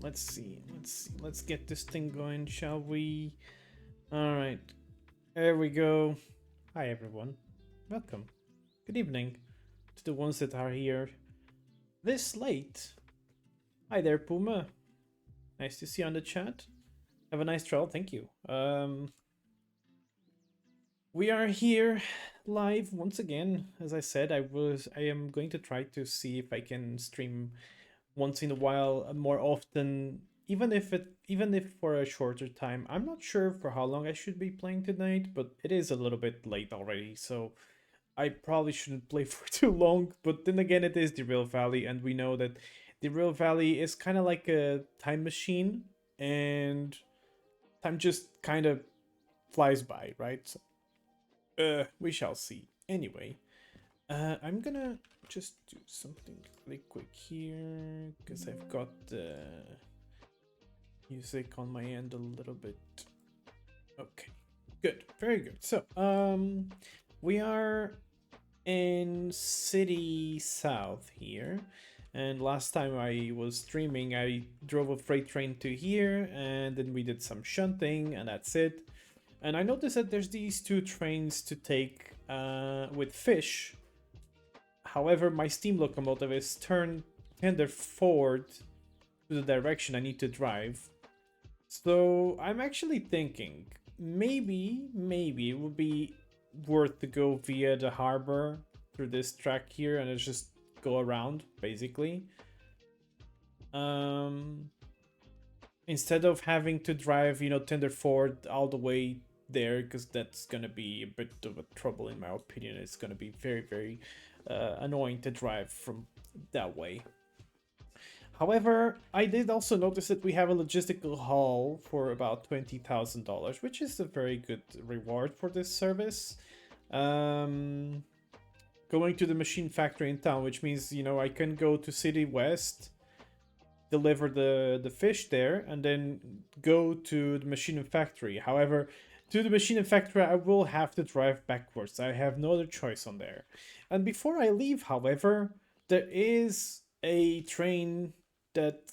Let's see. Let's get this thing going, shall we? All right. There we go. Hi everyone. Welcome. Good evening to the ones that are here this late. Hi there, Puma. Nice to see you on the chat. Have a nice trail. Thank you. We are here live once again. As I said, I am going to try to see if I can stream once in a while, more often, even if for a shorter time. I'm not sure for how long I should be playing tonight, but it is a little bit late already, so I probably shouldn't play for too long. But then again, it is the Real Valley, and we know that the Real Valley is kind of like a time machine, and time just kind of flies by, right? So, we shall see. Anyway, I'm gonna just do something really quick here because I've got the music on my end a little bit. Okay, good, very good. So, we are in City South here, and last time I was streaming, I drove a freight train to here, and then we did some shunting, and that's it. And I noticed that there's these two trains to take with fish. However, my steam locomotive is turned kind of forward to the direction I need to drive. So I'm actually thinking maybe it would be worth to go via the harbor through this track here and just go around basically. Instead of having to drive, Tender Ford all the way there, because that's gonna be a bit of a trouble in my opinion. It's gonna be very, very annoying to drive from that way. However, I did also notice that we have a logistical haul for about $20,000, which is a very good reward for this service. Going to the machine factory in town, which means, I can go to City West, deliver the fish there, and then go to the machine factory. However, to the machine factory, I will have to drive backwards. I have no other choice on there. And before I leave, however, there is a train that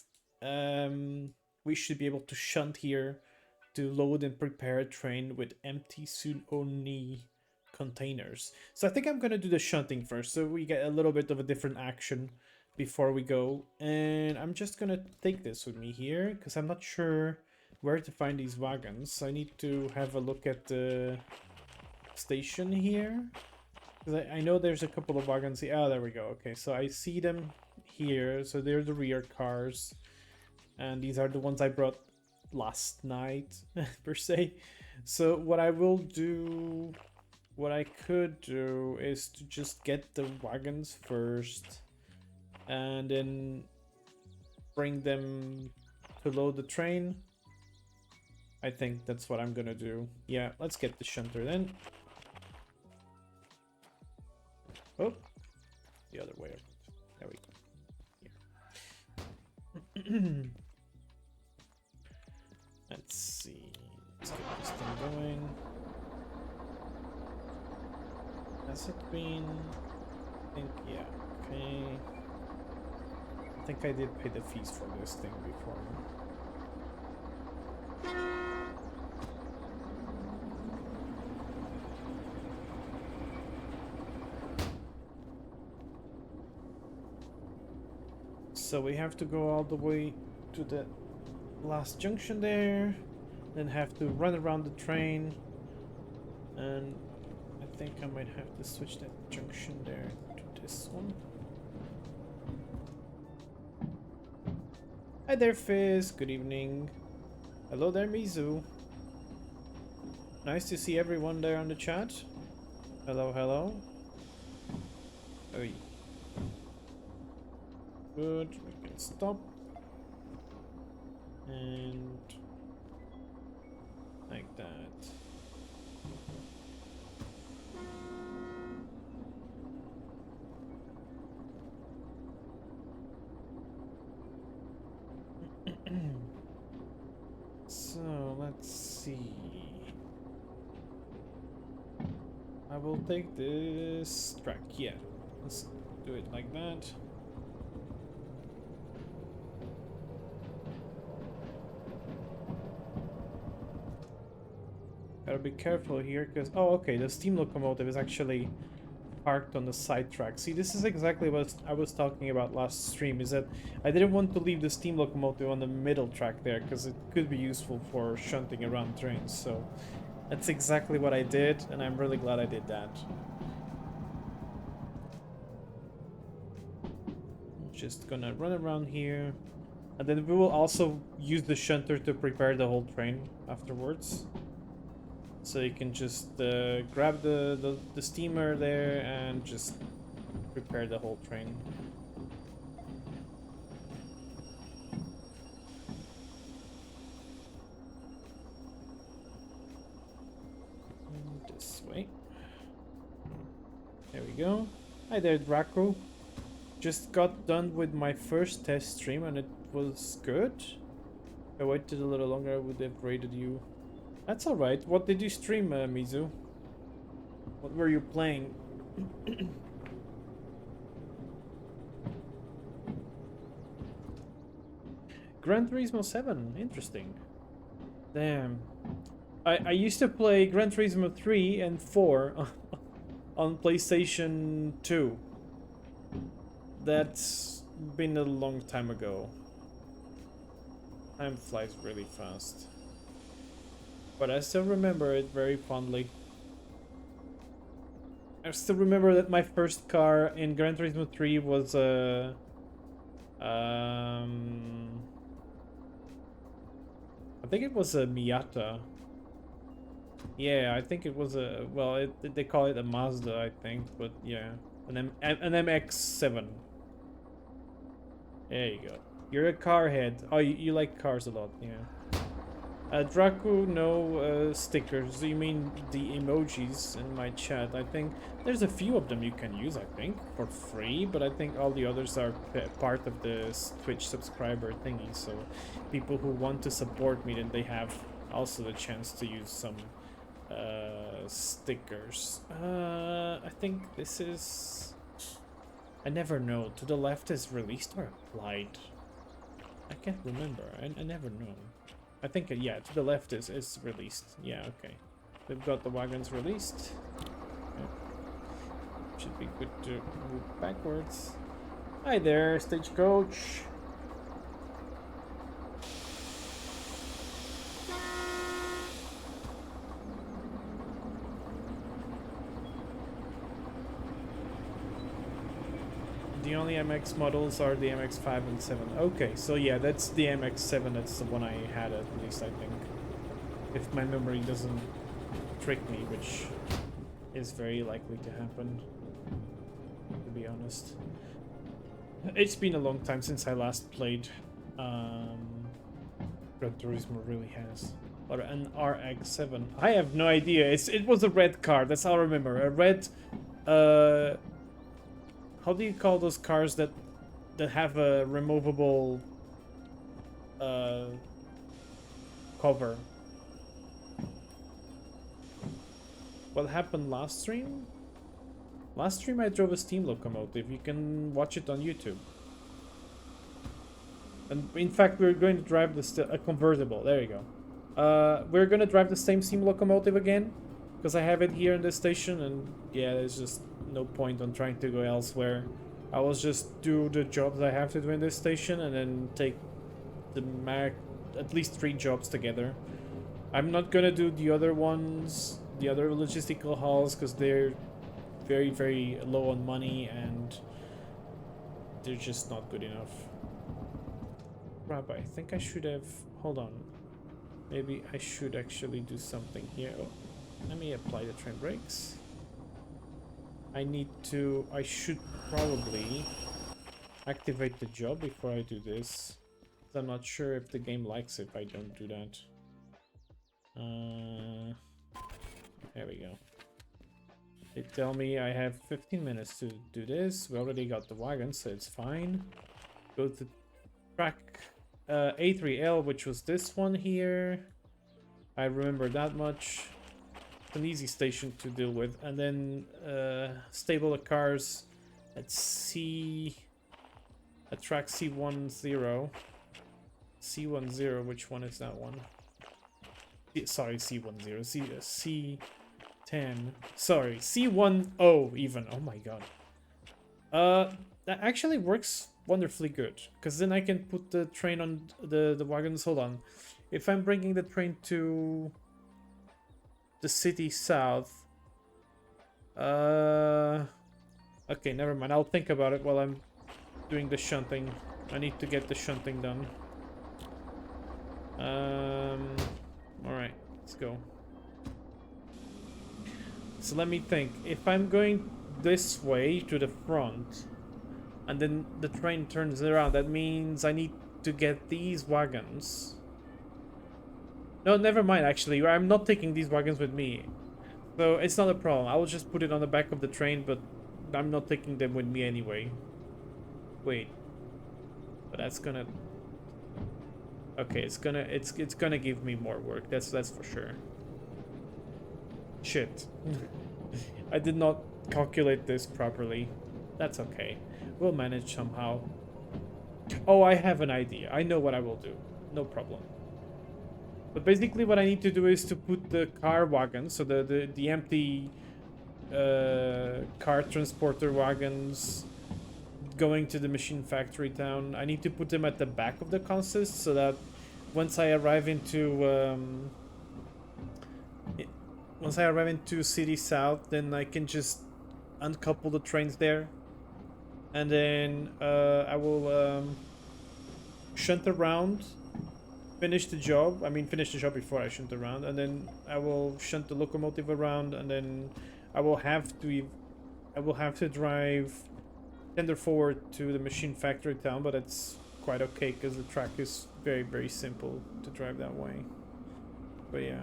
we should be able to shunt here to load and prepare a train with empty soon-only containers. So I think I'm gonna do the shunting first, so we get a little bit of a different action before we go. And I'm just gonna take this with me here because I'm not sure where to find these wagons. I need to have a look at the station here because I know there's a couple of wagons here. Oh, there we go. Okay, so I see them here. So they're the rear cars, and these are the ones I brought last night per se. So what I will do, what I could do is to just get the wagons first and then bring them to load the train. I think that's what I'm gonna do. Yeah, let's get the shunter then. Oh, the other way. There we go. Let's see. Let's get this thing going. Has it been? I think, yeah. Okay. I think I did pay the fees for this thing before. So we have to go all the way to the last junction there, then have to run around the train, and I think I might have to switch that junction there to this one. Hi there, Fizz. Good evening. Hello there, Mizu. Nice to see everyone there on the chat. Hello, hello. Oi. Good. We can stop. And like that. So let's see. I will take this track. Yeah, let's do it like that. Gotta be careful here, because... Oh, okay, the steam locomotive is actually parked on the side track. See, this is exactly what I was talking about last stream, is that I didn't want to leave the steam locomotive on the middle track there, because it could be useful for shunting around trains, so... That's exactly what I did, and I'm really glad I did that. Just gonna run around here. And then we will also use the shunter to prepare the whole train afterwards. So you can just grab the steamer there and just prepare the whole train. And this way. There we go. Hi there, Draco. Just got done with my first test stream and it was good. If I waited a little longer, I would have rated you. That's alright. What did you stream, Mizu? What were you playing? Gran Turismo 7. Interesting. Damn. I used to play Gran Turismo 3 and 4 on PlayStation 2. That's been a long time ago. Time flies really fast. But I still remember it very fondly. I still remember that my first car in Gran Turismo 3 was a... I think it was a Miata. Yeah, I think it was a... Well, they call it a Mazda, I think. But yeah, an MX-7. There you go. You're a car head. Oh, you like cars a lot, yeah. Draco, no stickers. You mean the emojis in my chat? I think there's a few of them you can use, I think, for free, but I think all the others are part of the Twitch subscriber thingy, so people who want to support me, then they have also the chance to use some stickers. I think this is... I never know. To the left is released or applied? I can't remember. I never know. I think, yeah, to the left is released. Yeah, okay. We've got the wagons released. Okay. Should be good to move backwards. Hi there, Stagecoach. The only MX models are the MX-5 and 7. Okay, so yeah, that's the MX-7. That's the one I had, at least, I think. If my memory doesn't trick me, which is very likely to happen, to be honest. It's been a long time since I last played. Gran Turismo really has. Or an RX-7. I have no idea. It was a red car, that's all I remember. A red... How do you call those cars that have a removable cover? What happened last stream? Last stream I drove a steam locomotive. You can watch it on YouTube. And in fact, we're going to drive a convertible. There you go. We're going to drive the same steam locomotive again, because I have it here in this station, and yeah, there's just no point on trying to go elsewhere. I will just do the jobs I have to do in this station and then take at least 3 jobs together. I'm not gonna do the other ones, the other logistical hauls, because they're very, very low on money and they're just not good enough. Rabbi, I think I should have... Hold on. Maybe I should actually do something here. Oh, let me apply the train brakes. I should probably activate the job before I do this. I'm not sure if the game likes it if I don't do that. There we go. They tell me I have 15 minutes to do this. We already got the wagon, so it's fine. Go to track A3L, which was this one here. I remember that much. An easy station to deal with, and then stable the cars at track C10. C10, which one is that one? Sorry, C10, C10. Sorry, C10 even. Oh my god. That actually works wonderfully good, because then I can put the train on the wagons. Hold on. If I'm bringing the train to the city south, okay, never mind. I'll think about it while I'm doing the shunting. I need to get the shunting done. All right, let's go. So let me think. If I'm going this way to the front, and then the train turns around, that means I need to get these wagons. No, never mind, actually. I'm not taking these wagons with me. So it's not a problem. I will just put it on the back of the train, but I'm not taking them with me anyway. Wait. But that's gonna... Okay, it's gonna give me more work. That's for sure. Shit. I did not calculate this properly. That's okay. We'll manage somehow. Oh, I have an idea. I know what I will do. No problem. But basically what I need to do is to put the car wagons, so the empty car transporter wagons going to the machine factory town. I need to put them at the back of the consist so that once I arrive into City South, then I can just uncouple the trains there, and then I will shunt around, finish the job. I mean, finish the job before I shunt around, and then I will shunt the locomotive around, and then I will have to drive tender forward to the machine factory town, but it's quite okay because the track is very, very simple to drive that way. But yeah.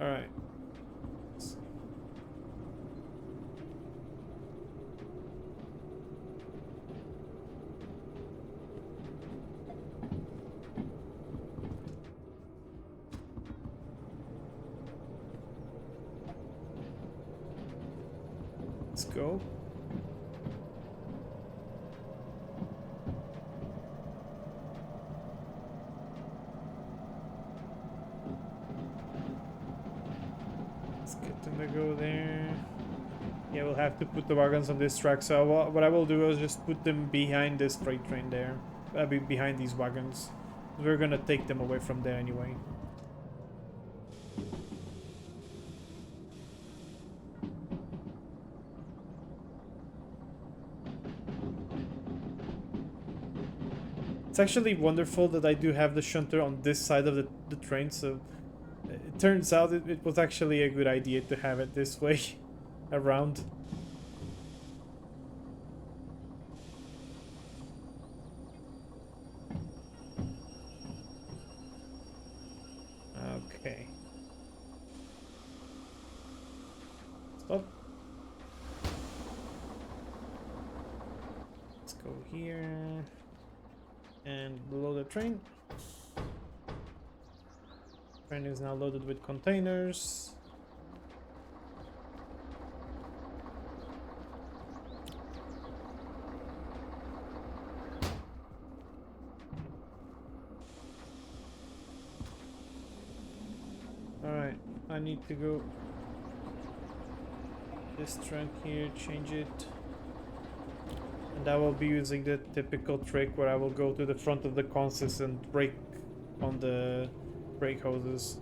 Alright. Let's go. Let's get them to go there. Yeah, we'll have to put the wagons on this track, so what I will do is just put them behind this freight train there. Behind these wagons. We're gonna take them away from there anyway. It's actually wonderful that I do have the shunter on this side of the train, so it turns out it was actually a good idea to have it this way around. Okay. Stop. Let's go here. And load the train. Train is now loaded with containers. Alright, I need to go this trunk here, change it. And I will be using the typical trick where I will go to the front of the consist and brake on the brake hoses.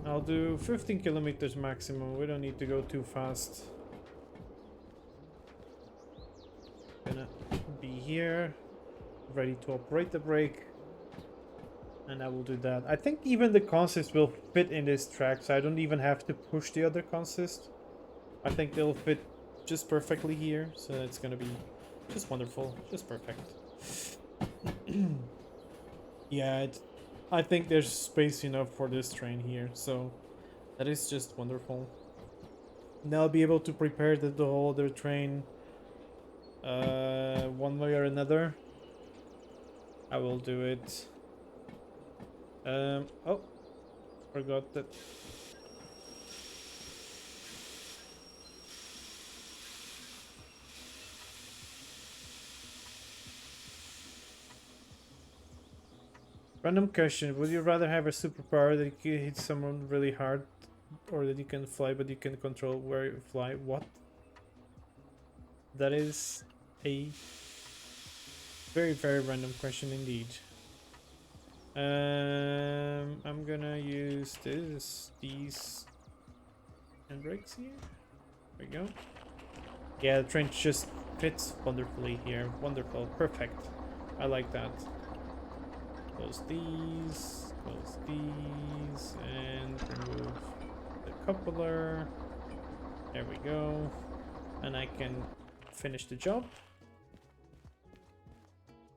I'll do 15 kilometers maximum. We don't need to go too fast. Gonna be here, ready to operate the brake. And I will do that. I think even the consist will fit in this track, so I don't even have to push the other consist. I think they'll fit just perfectly here, so it's gonna be just wonderful, just perfect. Yeah, I think there's space enough for this train here, so that is just wonderful. Now I'll be able to prepare the whole other train one way or another. I will do it. Oh, forgot that. Random question: would you rather have a superpower that you can hit someone really hard, or that you can fly but you can control where you fly? What? That is a very, very random question indeed. I'm gonna use these handbrakes here. There we go. Yeah, the trench just fits wonderfully here. Wonderful, perfect. I like that. Close these, and remove the coupler. There we go. And I can finish the job.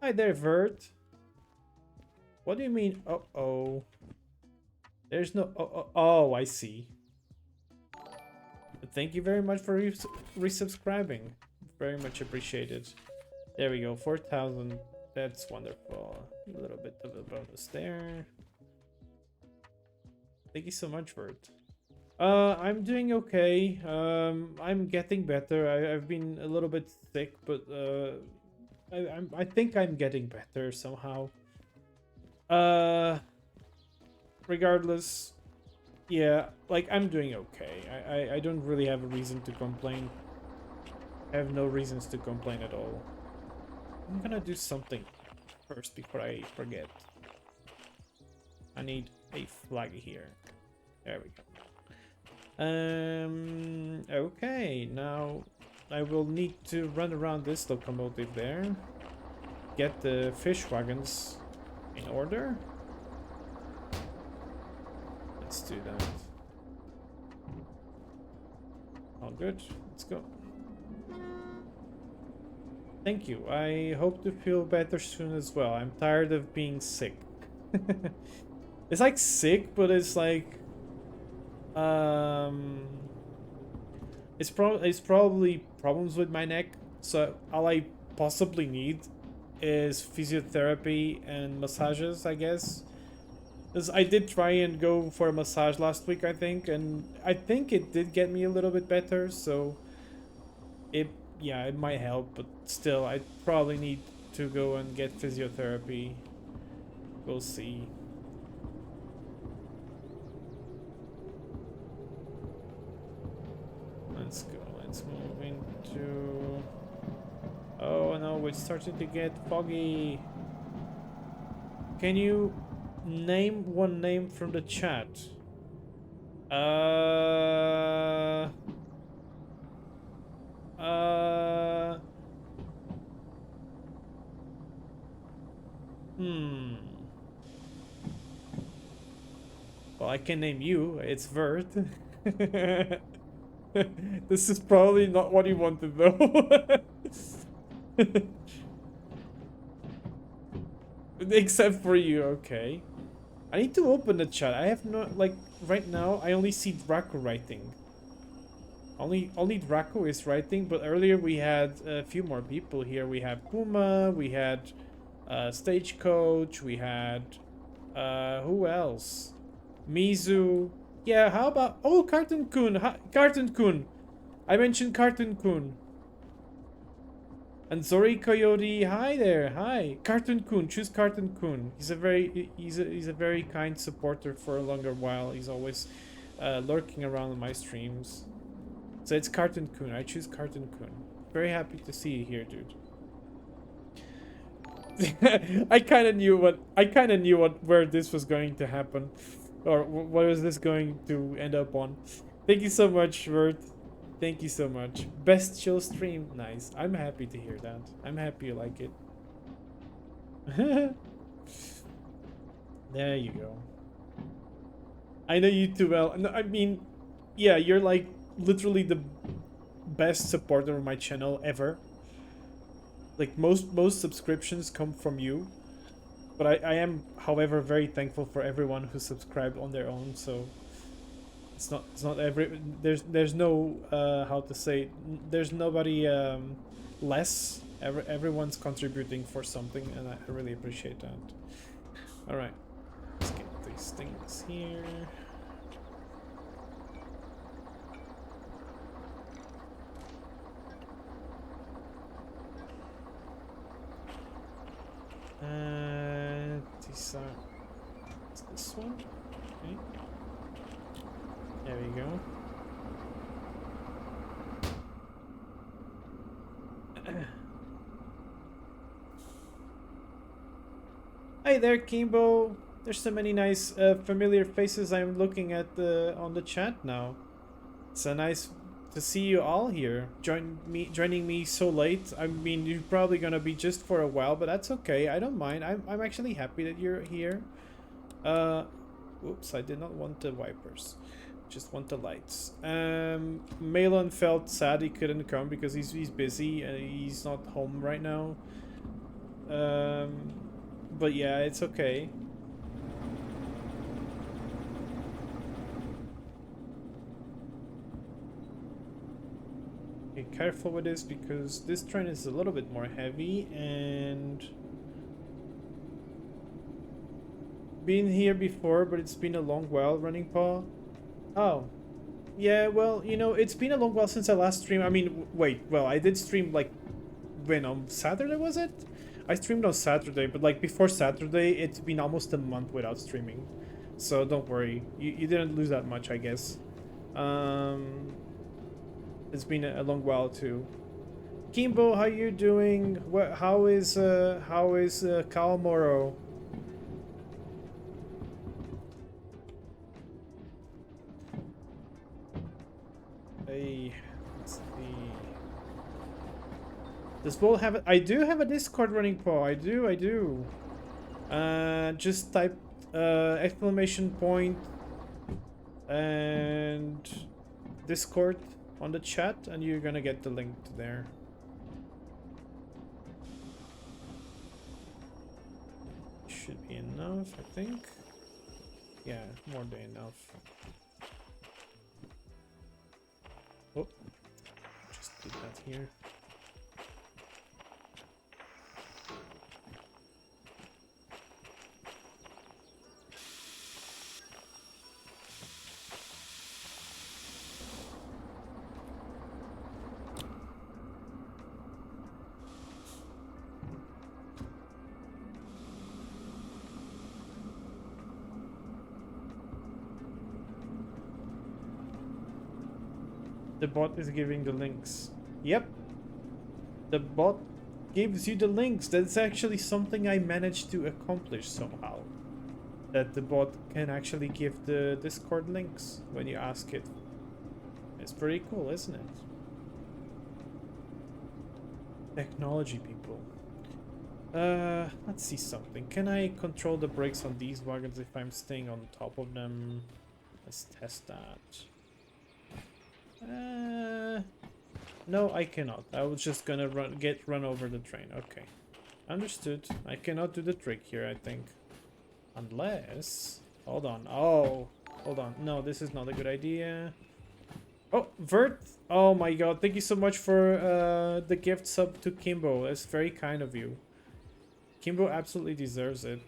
Hi there, Vert. What do you mean? Uh-oh. There's no... Oh, I see. Thank you very much for resubscribing. Very much appreciated. There we go. 4,000. That's wonderful. A little bit of a bonus there. Thank you so much, Vert. I'm doing okay. I'm getting better. I've been a little bit sick, but I think I'm getting better somehow. Regardless, yeah, like I'm doing okay. I don't really have a reason to complain. I have no reasons to complain at all. I'm gonna do something first before I forget. I need a flag here. There we go. Okay, now I will need to run around this locomotive there. Get the fish wagons in order. Let's do that. All good. Let's go. Thank you. I hope to feel better soon as well. I'm tired of being sick. It's like sick, but it's like it's probably problems with my neck. So all I possibly need is physiotherapy and massages, I guess. Because I did try and go for a massage last week, I think, and I think it did get me a little bit better, so yeah, it might help, but still, I probably need to go and get physiotherapy. We'll see. Let's go, let's move into... Oh no, it's starting to get foggy. Can you name one name from the chat? Well, I can name you. It's Vert. This is probably not what you wanted, though. Except for you, okay. I need to open the chat. I have no, like, right now, I only see Draco writing. Only Draco is writing, but earlier we had a few more people here. We had Puma, we had Stagecoach, we had who else? Mizu. Yeah, how about... Oh, Cartoon Kun. Cartoon Kun. I mentioned Cartoon Kun. And Zori Coyote, hi there, hi. Cartoon Kun, choose Cartoon Kun. He's a very kind supporter for a longer while. He's always lurking around my streams. So it's Cartoon Kun. I choose Cartoon Kun. Very happy to see you here, dude. I kind of knew where this was going to happen, or what was this going to end up on. Thank you so much, Vert. Thank you so much. Best chill stream. Nice. I'm happy to hear that. I'm happy you like it. There you go. I know you too well. No, I mean, yeah, you're like literally the best supporter of my channel ever. Like most subscriptions come from you. But I am, however, very thankful for everyone who subscribed on their own, so it's not every there's no how to say, there's nobody less. Everyone's contributing for something, and I really appreciate that. All right, let's get these things here. These are This one. Okay. There we go. Hi there, Kimbo. There's so many nice, familiar faces I'm looking at on the chat now. It's nice to see you all here. Joining me so late. I mean, you're probably gonna be just for a while, but that's okay. I don't mind. I'm actually happy that you're here. Oops, I did not want the wipers. Just want the lights. Malon felt sad he couldn't come because he's busy and he's not home right now. But yeah, it's okay. Be careful with this because this train is a little bit more heavy and been here before, but it's been a long while, Running Paw. Oh, yeah, well, you know, it's been a long while since I last streamed. I mean, wait, well, I did stream, like, when, on Saturday, was it? I streamed on Saturday, but, like, before Saturday, it's been almost a month without streaming. So don't worry. You didn't lose that much, I guess. It's been a long while, too. Kimbo, how you doing? How is Kalmoro? Hey, let's see. Does Bull have it? I do have a Discord, Running Paw. I do. Just type exclamation point and Discord on the chat, and you're gonna get the link to there. Should be enough, I think. Yeah, more than enough. Oh, just did that here. The bot is giving the links. Yep. The bot gives you the links. That's actually something I managed to accomplish somehow. That the bot can actually give the Discord links when you ask it. It's pretty cool, isn't it? Technology, people. Let's see something. Can I control the brakes on these wagons if I'm staying on top of them? Let's test that. No, I cannot. I was just gonna run over the train. Okay. Understood. I cannot do the trick here, I think. Unless... Hold on. Oh, hold on. No, this is not a good idea. Oh, Vert! Oh my god, thank you so much for the gift sub to Kimbo. That's very kind of you. Kimbo absolutely deserves it.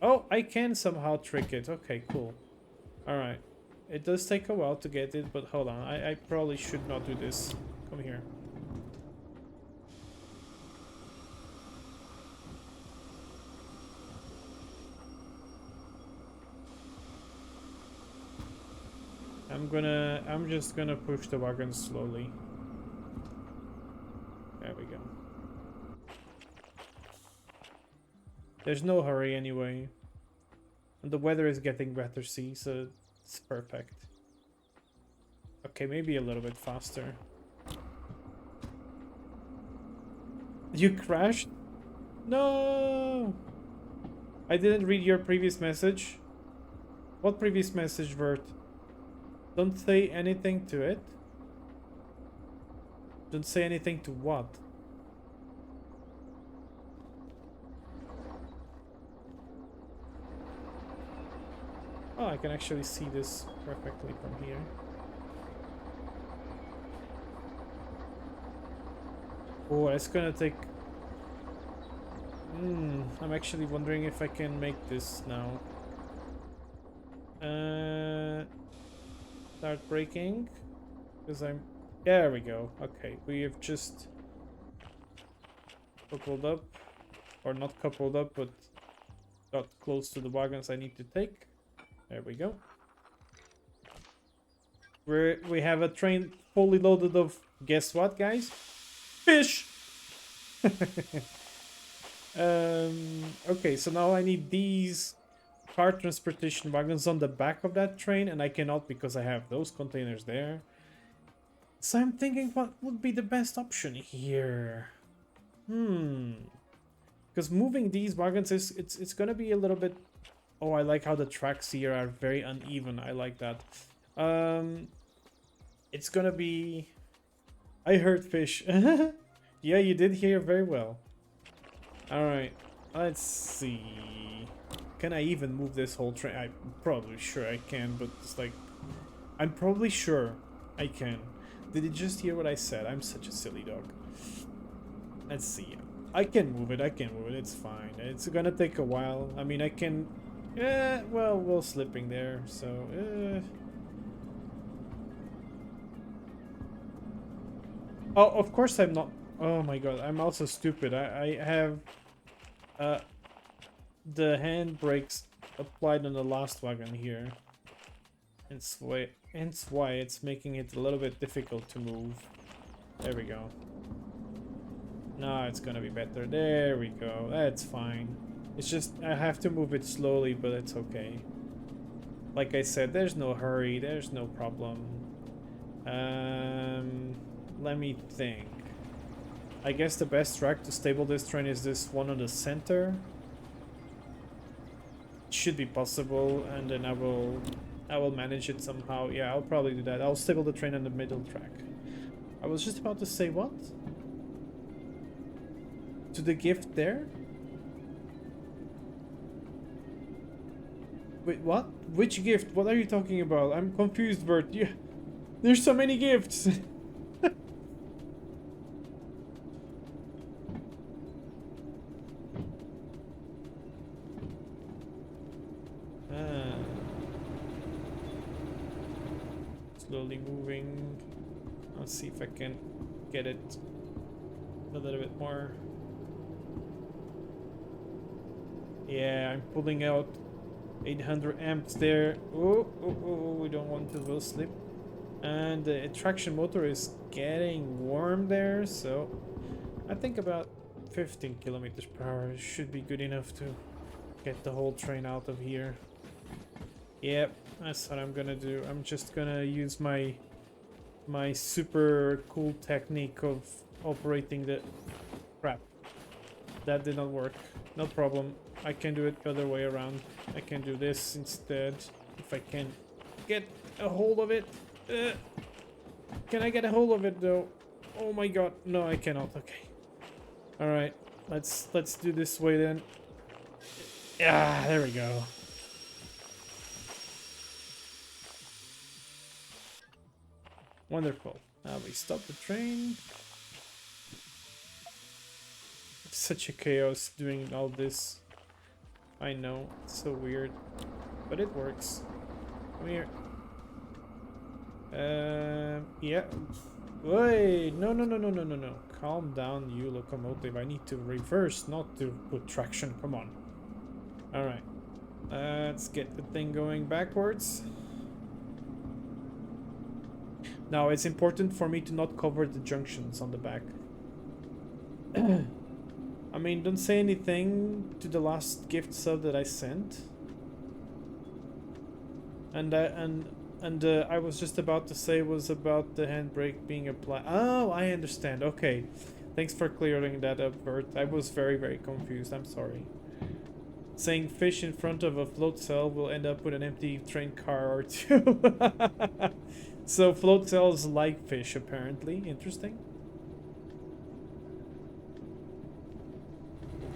Oh, I can somehow trick it. Okay, cool. Alright. It does take a while to get it, but hold on. I probably should not do this. Come here. I'm just gonna push the wagon slowly. There we go. There's no hurry anyway. And the weather is getting better, see, so it's perfect. Okay, maybe a little bit faster. You crashed? No! I didn't read your previous message. What previous message, Vert? Don't say anything to it. Don't say anything to what? Oh, I can actually see this perfectly from here. Oh, it's gonna take... I'm actually wondering if I can make this now. Start braking. Because I'm... There we go. Okay, we have just... coupled up. Or not coupled up, but got close to the wagons I need to take. There we go. We have a train fully loaded of, guess what, guys? Fish! Okay, so now I need these car transportation wagons on the back of that train, and I cannot because I have those containers there. So I'm thinking what would be the best option here. Because moving these wagons is it's gonna be a little bit. Oh, I like how the tracks here are very uneven. I like that. It's gonna be. I heard fish. Yeah, you did hear very well. All right, let's see. Can I even move this whole train? I'm probably sure I can, but it's like, I'm probably sure I can. Did you just hear what I said? I'm such a silly dog. Let's see. I can move it. I can move it. It's fine. It's gonna take a while. I mean, I can. Yeah. Well, we're slipping there. So. Oh, of course I'm not. Oh my god, I'm also stupid. I have the handbrakes applied on the last wagon here. Hence why it's making it a little bit difficult to move. There we go. Now it's gonna be better. There we go. That's fine. It's just I have to move it slowly, but it's okay. Like I said, there's no hurry. There's no problem. Let me think. I guess the best track to stable this train is this one on the center. It should be possible, and then I will manage it somehow. Yeah, I'll probably do that. I'll stable the train on the middle track. I was just about to say what? To the gift there? Wait, what? Which gift? What are you talking about? I'm confused, Bert. Yeah, there's so many gifts. Slowly moving. Let's see if I can get it a little bit more. Yeah, I'm pulling out 800 amps there. Oh, we don't want to will slip. And the traction motor is getting warm there, so I think about 15 kilometers per hour should be good enough to get the whole train out of here. Yep, that's what I'm gonna do. I'm just gonna use my super cool technique of operating the crap. That did not work. No problem. I can do it the other way around. I can do this instead if I can get a hold of it. Can I get a hold of it though? Oh my god, no, I cannot. Okay. All right, let's do this way then. Yeah, there we go. Wonderful. Now we stop the train. It's such a chaos doing all this. I know, it's so weird, but it works. Come here. Yeah. Wait, no. Calm down, you locomotive. I need to reverse, not to put traction. Come on. All right. Let's get the thing going backwards. Now, it's important for me to not cover the junctions on the back. I mean, don't say anything to the last gift sub that I sent. And I was just about to say was about the handbrake being applied. Oh, I understand. Okay. Thanks for clearing that up, Bert. I was very, very confused. I'm sorry. Saying fish in front of a float cell will end up with an empty train car or two. So float cells like fish, apparently. Interesting.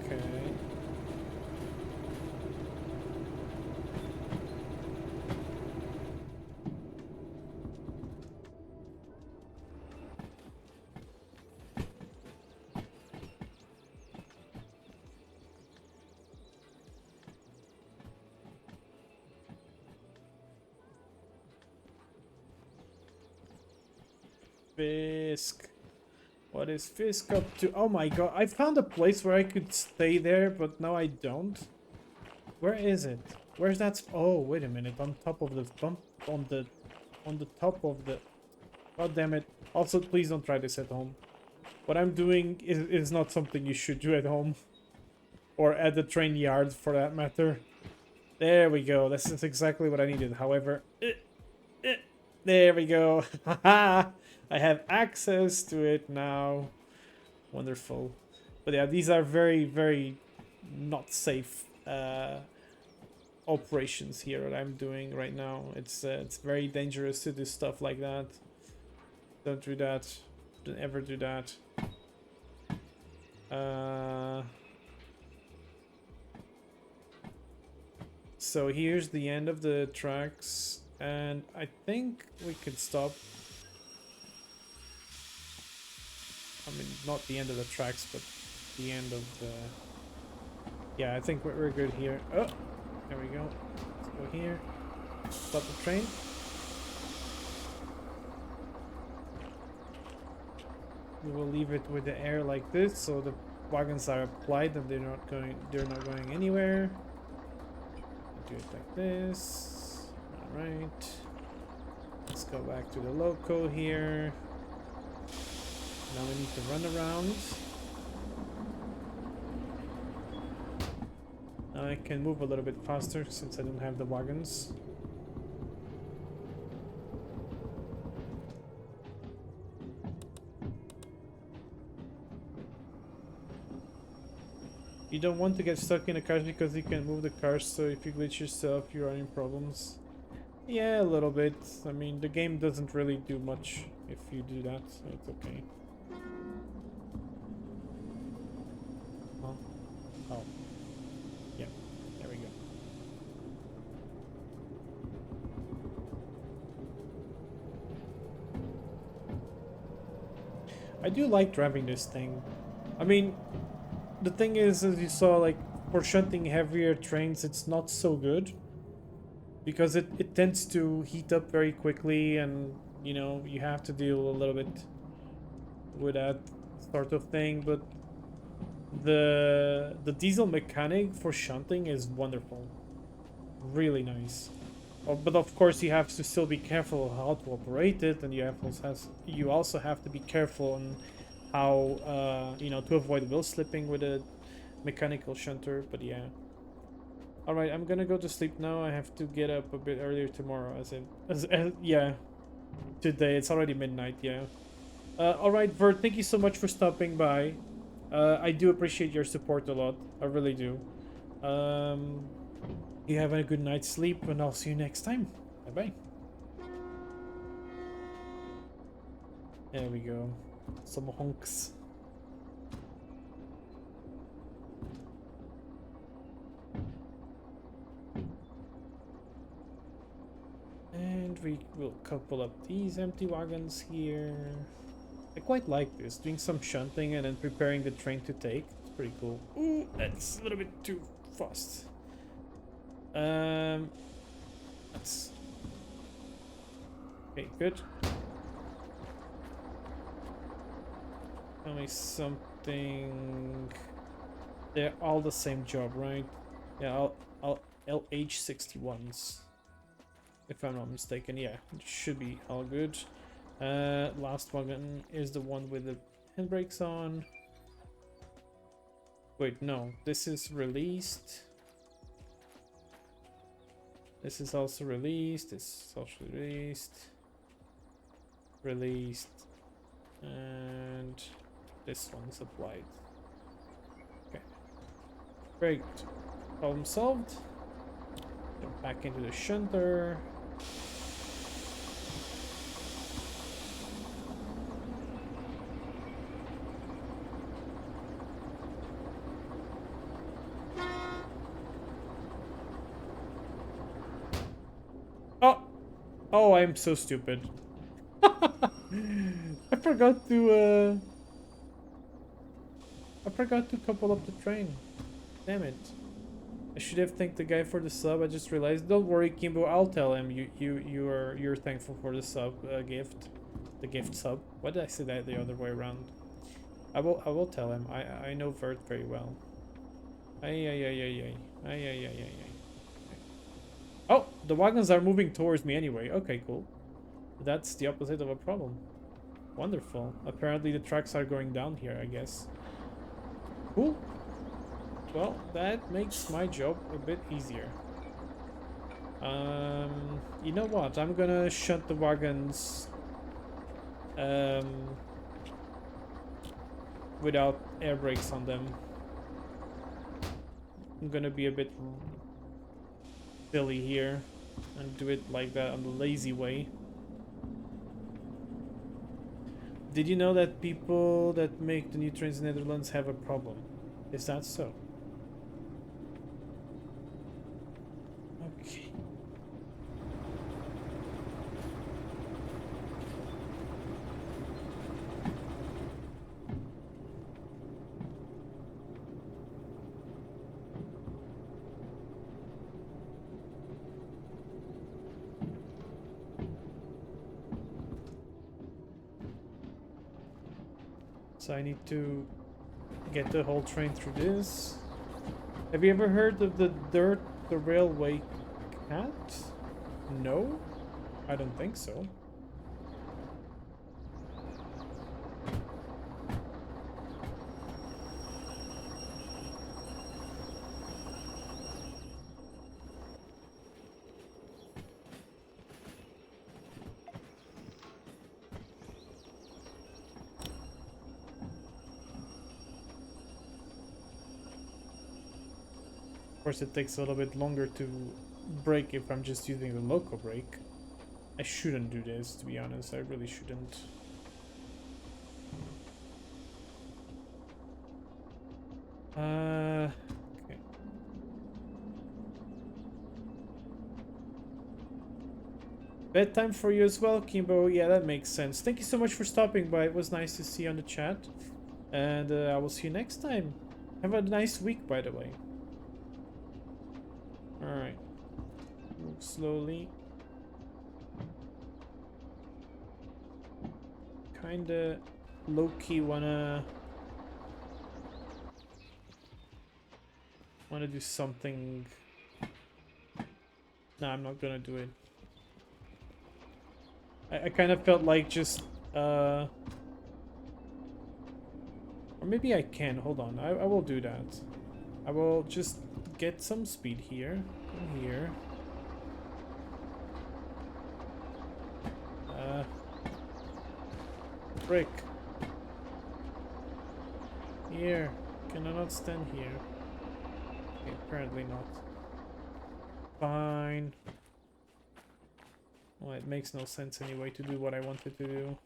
Okay. Fisk. What is Fisk up to? Oh my god, I found a place where I could stay there, but now I don't. Where is it? Where's that? Oh, wait a minute. On top of the bump, on the top of the. God damn it! Also, please don't try this at home. What I'm doing is not something you should do at home, or at the train yard for that matter. There we go. This is exactly what I needed. However, there we go. Haha! I have access to it now. Wonderful. But yeah, these are very, very not safe operations here that I'm doing right now. It's very dangerous to do stuff like that. Don't do that. Don't ever do that. So here's the end of the tracks, and I think we could stop. I mean, not the end of the tracks, but the end of the... Yeah, I think we're good here. Oh, there we go. Let's go here. Stop the train. We will leave it with the air like this, so the wagons are applied and they're not going anywhere. Do it like this. All right. Let's go back to the loco here. Now we need to run around. Now I can move a little bit faster since I don't have the wagons. You don't want to get stuck in the cars because you can move the cars, so if you glitch yourself, you are in problems. Yeah, a little bit. I mean, the game doesn't really do much if you do that, so it's okay. Huh? Oh. Yeah, there we go. I do like driving this thing. I mean, the thing is, as you saw, like, for shunting heavier trains, it's not so good. Because it tends to heat up very quickly, and, you know, you have to deal a little bit with that sort of thing. But the diesel mechanic for shunting is wonderful. Really nice. Oh, but of course, you have to still be careful how to operate it, and you also have to be careful on how, you know, to avoid wheel slipping with a mechanical shunter. But yeah. Alright, I'm gonna go to sleep now. I have to get up a bit earlier tomorrow, yeah. Today, it's already midnight, yeah. Alright, Vert, thank you so much for stopping by. I do appreciate your support a lot. I really do. You have a good night's sleep, and I'll see you next time. Bye-bye. There we go. Some honks. And we will couple up these empty wagons here. I quite like this, doing some shunting and then preparing the train to take. It's pretty cool. Ooh, that's a little bit too fast. That's... Okay, good. Tell me something... They're all the same job, right? Yeah, I'll LH61s. If I'm not mistaken, yeah, it should be all good. Last wagon is the one with the handbrakes on. Wait, no, this is released. This is also released. This is also released. Released. And this one's applied. Okay. Great. Problem solved. Jump back into the shunter. Oh, I'm so stupid. I forgot to couple up the train. Damn it. I should have thanked the guy for the sub. I just realized. Don't worry, Kimbo. I'll tell him you're thankful for the sub gift, the gift sub. Why did I say that the other way around? I will tell him. I know Vert very well. Ay. The wagons are moving towards me anyway. Okay, cool. That's the opposite of a problem. Wonderful. Apparently the tracks are going down here, I guess. Cool. Well, that makes my job a bit easier. You know what? I'm gonna shunt the wagons without air brakes on them. I'm gonna be a bit silly here and do it like that on the lazy way. Did you know that people that make the new trains in the Netherlands have a problem? Is that so? Okay. So I need to get the whole train through this. Have you ever heard of the railway cat? No? I don't think so. Of course, it takes a little bit longer to brake if I'm just using the local brake. I shouldn't do this, to be honest. I really shouldn't. Okay. Bedtime for you as well, Kimbo. Yeah, that makes sense. Thank you so much for stopping by. It was nice to see you on the chat. And I will see you next time. Have a nice week, by the way. Alright. Move slowly. Kinda low-key wanna do something. No, I'm not gonna do it. I kind of felt like just or maybe I can. Hold on. I will do that. I will just get some speed here. Come here. Brick. Here. Can I not stand here? Okay, apparently not. Fine. Well, it makes no sense anyway to do what I wanted to do.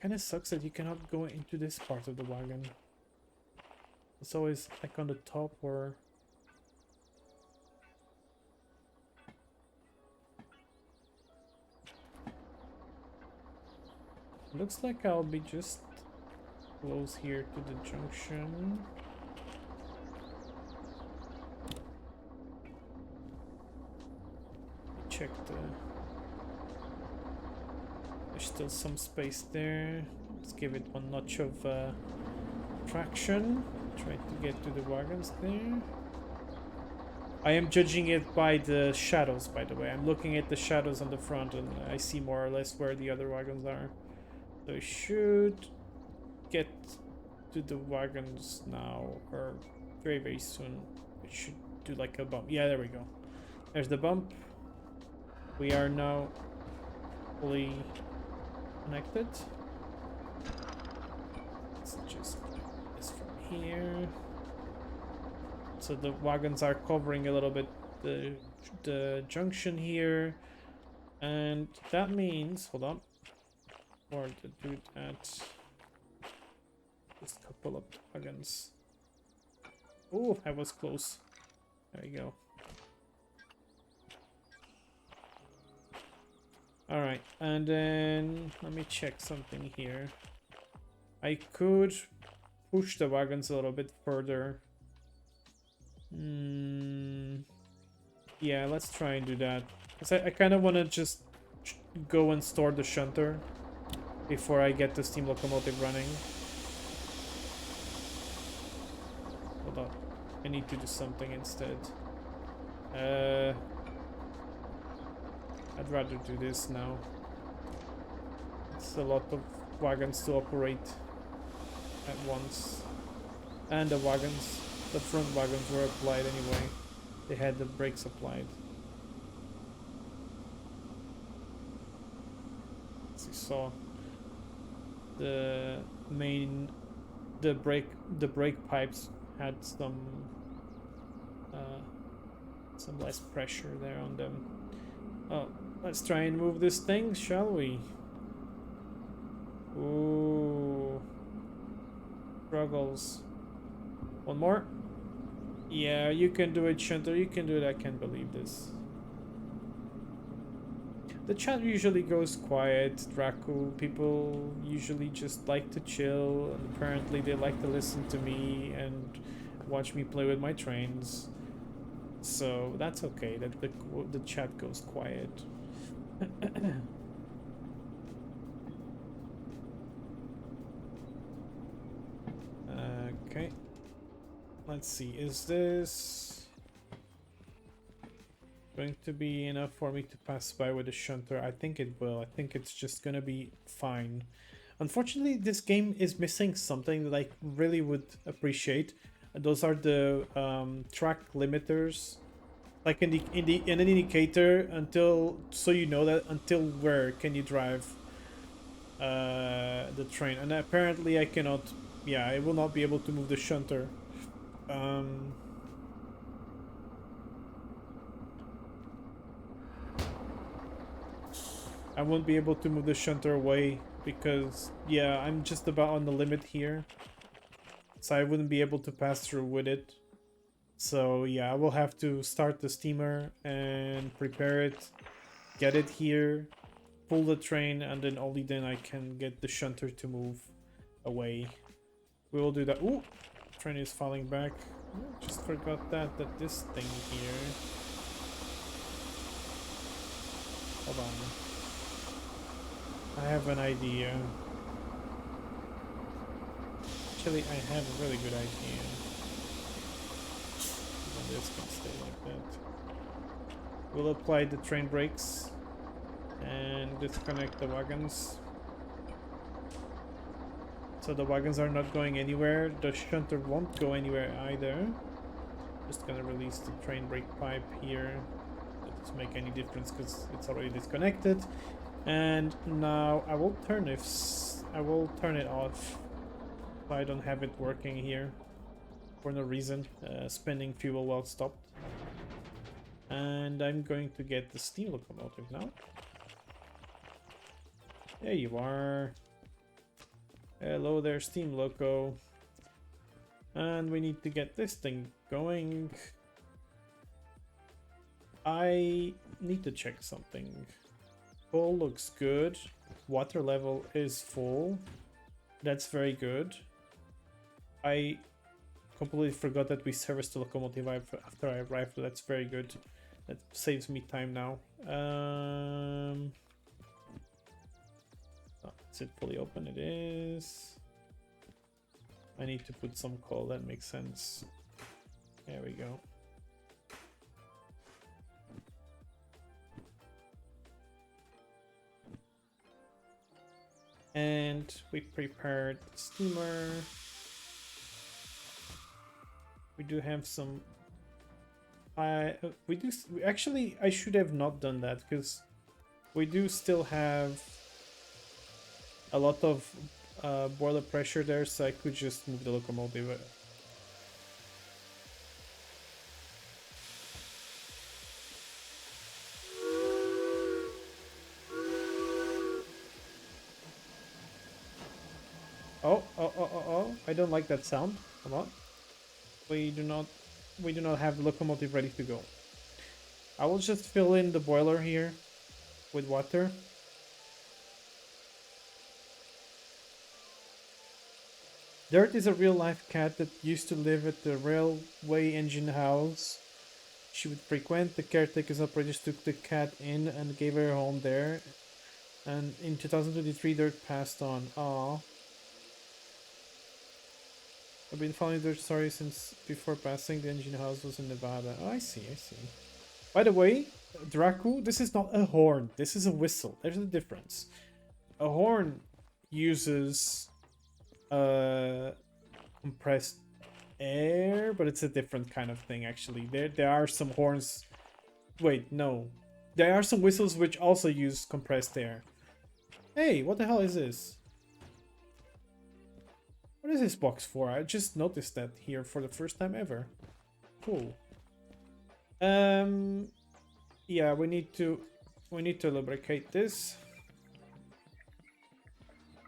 Kinda sucks that you cannot go into this part of the wagon. It's always like on the top or... Looks like I'll be just close here to the junction. Check the... There's still some space there. Let's give it one notch of traction. Try to get to the wagons there. I am judging it by the shadows, by the way. I'm looking at the shadows on the front and I see more or less where the other wagons are. So I should get to the wagons now, or very, very soon. It should do like a bump. Yeah, there we go. There's the bump. We are now fully connected. Let's just do this from here. So the wagons are covering a little bit the junction here. And that means, hold on. Or to do that, just couple of wagons. Oh, I was close. There you go. Alright, and then let me check something here. I could push the wagons a little bit further. Yeah, let's try and do that. Because I kind of want to just go and store the shunter before I get the steam locomotive running. Hold on. I need to do something instead. I'd rather do this now. It's a lot of wagons to operate at once. And the front wagons were applied anyway. They had the brakes applied. As you saw, the main, the brake pipes had uh, some less pressure there on them. Oh, let's try and move this thing, shall we? Ooh, struggles. One more. Yeah, you can do it, Shunter. You can do it. I can't believe this. The chat usually goes quiet, Draco. People usually just like to chill, and apparently they like to listen to me and watch me play with my trains. So that's okay that the chat goes quiet. Okay. Let's see, is this going to be enough for me to pass by with a shunter? I think it will. I think it's just gonna be fine. Unfortunately, this game is missing something that I really would appreciate. Those are the track limiters, like in an indicator, until, so you know that until where can you drive the train. And apparently I cannot. Yeah, I will not be able to move the shunter. Um, I won't be able to move the shunter away because, yeah, I'm just about on the limit here. So I wouldn't be able to pass through with it. So yeah, I will have to start the steamer and prepare it, get it here, pull the train, and then only then I can get the shunter to move away. We will do that. Ooh, train is falling back. Just forgot that this thing here. Hold on. I have an idea. Actually, I have a really good idea. And this can stay like that. We'll apply the train brakes and disconnect the wagons. So the wagons are not going anywhere. The shunter won't go anywhere either. Just gonna release the train brake pipe here. That doesn't make any difference because it's already disconnected. And now I will turn it off. So I don't have it working here for no reason. Spending fuel while stopped. And I'm going to get the steam locomotive now. There you are. Hello there, steam loco. And we need to get this thing going. I need to check something. Coal looks good. Water level is full. That's very good. I completely forgot that we serviced the locomotive after I arrived. That's very good. That saves me time now. Is it fully open? It is. I need to put some coal. That makes sense. There we go. And we prepared the steamer. We do have some. Actually, I should have not done that because we do still have a lot of boiler pressure there, so I could just move the locomotive. Oh, I don't like that sound. Come on. We do not have the locomotive ready to go. I will just fill in the boiler here with water. Dirt is a real-life cat that used to live at the railway engine house. She would frequent. The caretaker's operators took the cat in and gave her a home there. And in 2023, Dirt passed on. Aww. I've been following Dirt story since before passing. The engine house was in Nevada. Oh, I see. By the way, Draku, this is not a horn. This is a whistle. There's a difference. A horn uses compressed air, but it's a different kind of thing actually. There are some horns. Wait, no. There are some whistles which also use compressed air. Hey, what the hell is this? What is this box for? I just noticed that here for the first time ever. Cool. Yeah, we need to lubricate this.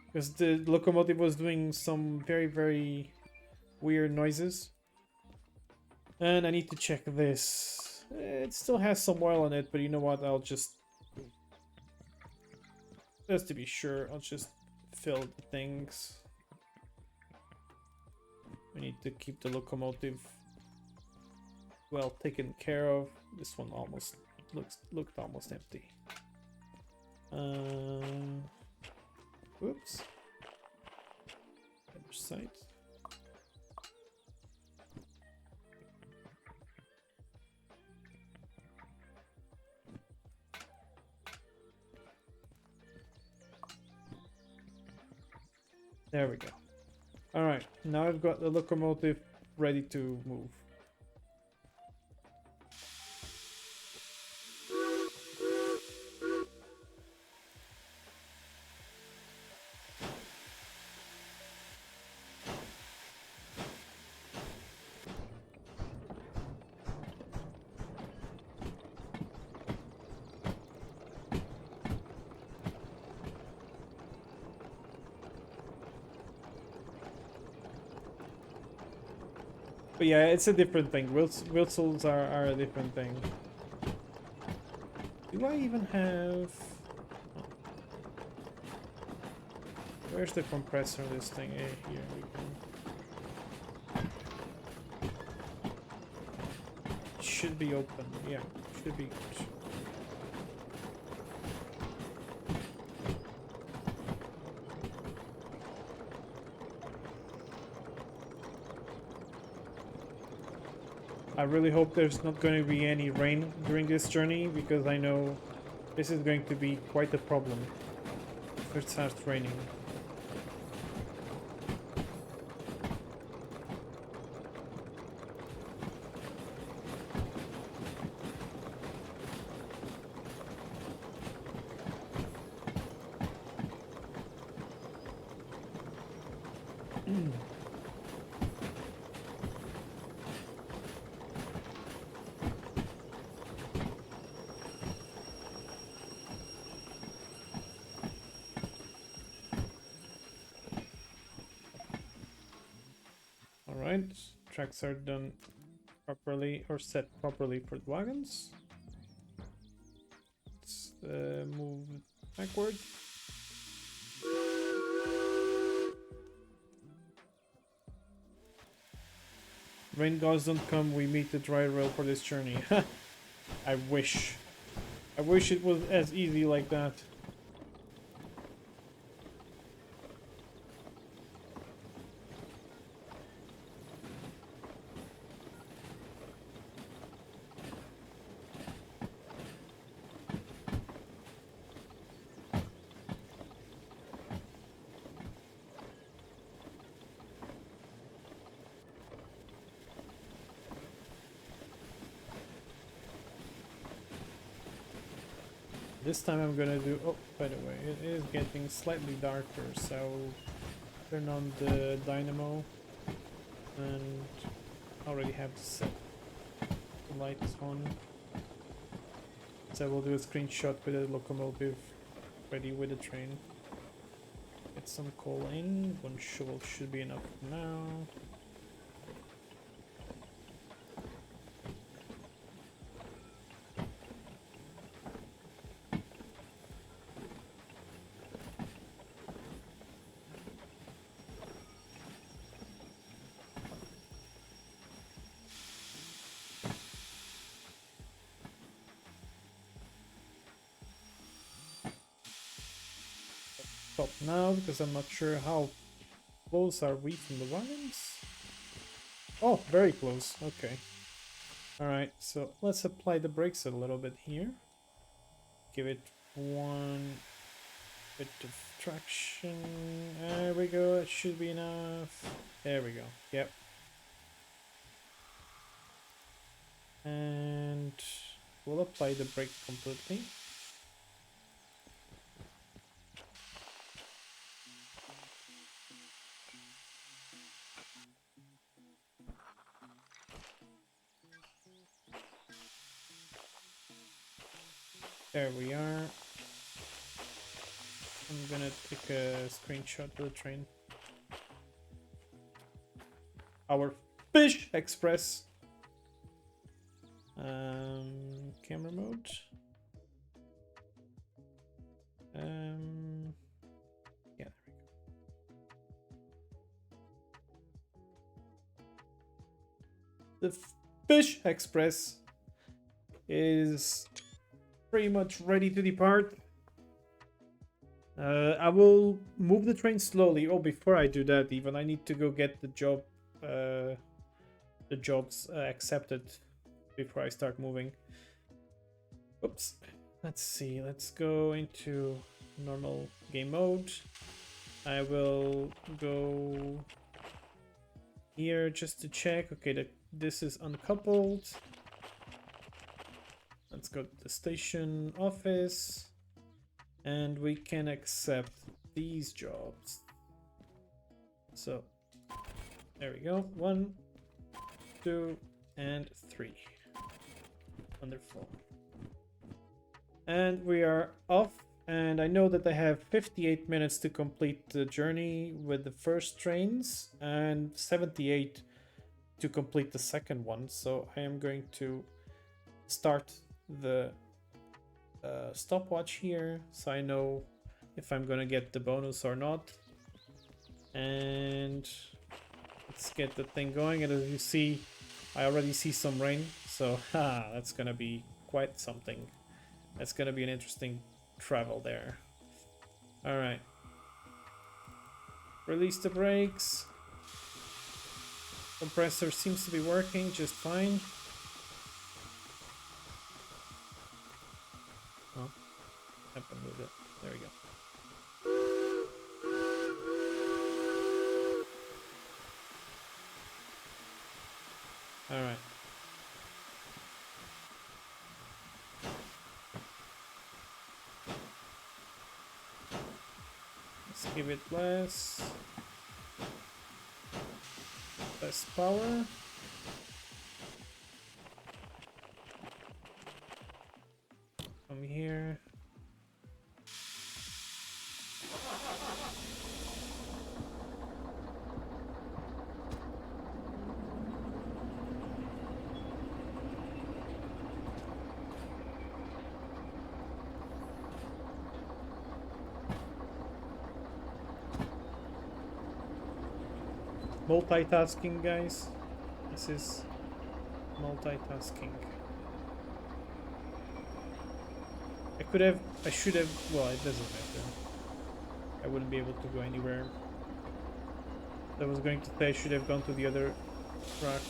Because the locomotive was doing some very, very weird noises. And I need to check this. It still has some oil in it, but you know what? I'll just to be sure, I'll just fill the things. We need to keep the locomotive well taken care of. This one almost looked almost empty. Oops. Other side. There we go. Alright, now I've got the locomotive ready to move. But yeah, it's a different thing. Whistles are a different thing. Do I even have... Where's the compressor of this thing? Here we go. It should be open. Yeah, should be. I really hope there's not going to be any rain during this journey, because I know this is going to be quite a problem if it starts raining. Alright, tracks are done properly or set properly for the wagons. Let's move backward. Rain gods don't come, we meet the dry rail for this journey. I wish. I wish it was as easy like that. This time I'm gonna do... Oh, by the way, it is getting slightly darker, so turn on the dynamo and already have set the lights on. So we'll do a screenshot with the locomotive ready with the train. Get some coal in, one shovel should be enough now. Stop now because I'm not sure how close are we from the wagons. Oh, very close. Okay. Alright, so let's apply the brakes a little bit here. give it one bit of traction. There we go. It should be enough. There we go. Yep. And we'll apply the brake completely. There we are. I'm gonna take a screenshot of the train. Our Fish Express. Camera mode. Yeah, there we go. The Fish Express is pretty much ready to depart. I will move the train slowly. Oh, before I do that, even I need to go get the jobs accepted before I start moving. Oops. Let's see. Let's go into normal game mode. I will go here just to check. Okay, this is uncoupled. Let's go to the station office. And we can accept these jobs. So, there we go. 1, 2, and 3. Wonderful. And we are off. And I know that I have 58 minutes to complete the journey with the first trains and 78 to complete the second one. So I am going to start the stopwatch here so I know if I'm gonna get the bonus or not. And let's get the thing going. And as you see, I already see some rain, so that's gonna be quite something. That's gonna be an interesting travel there. All right, release the brakes. Compressor seems to be working just fine. Oh, happened with it. There we go. All right. Let's give it less power. Come here. Multitasking, guys. This is multitasking. I should have, well, it doesn't matter. I wouldn't be able to go anywhere. I was going to say I should have gone to the other track.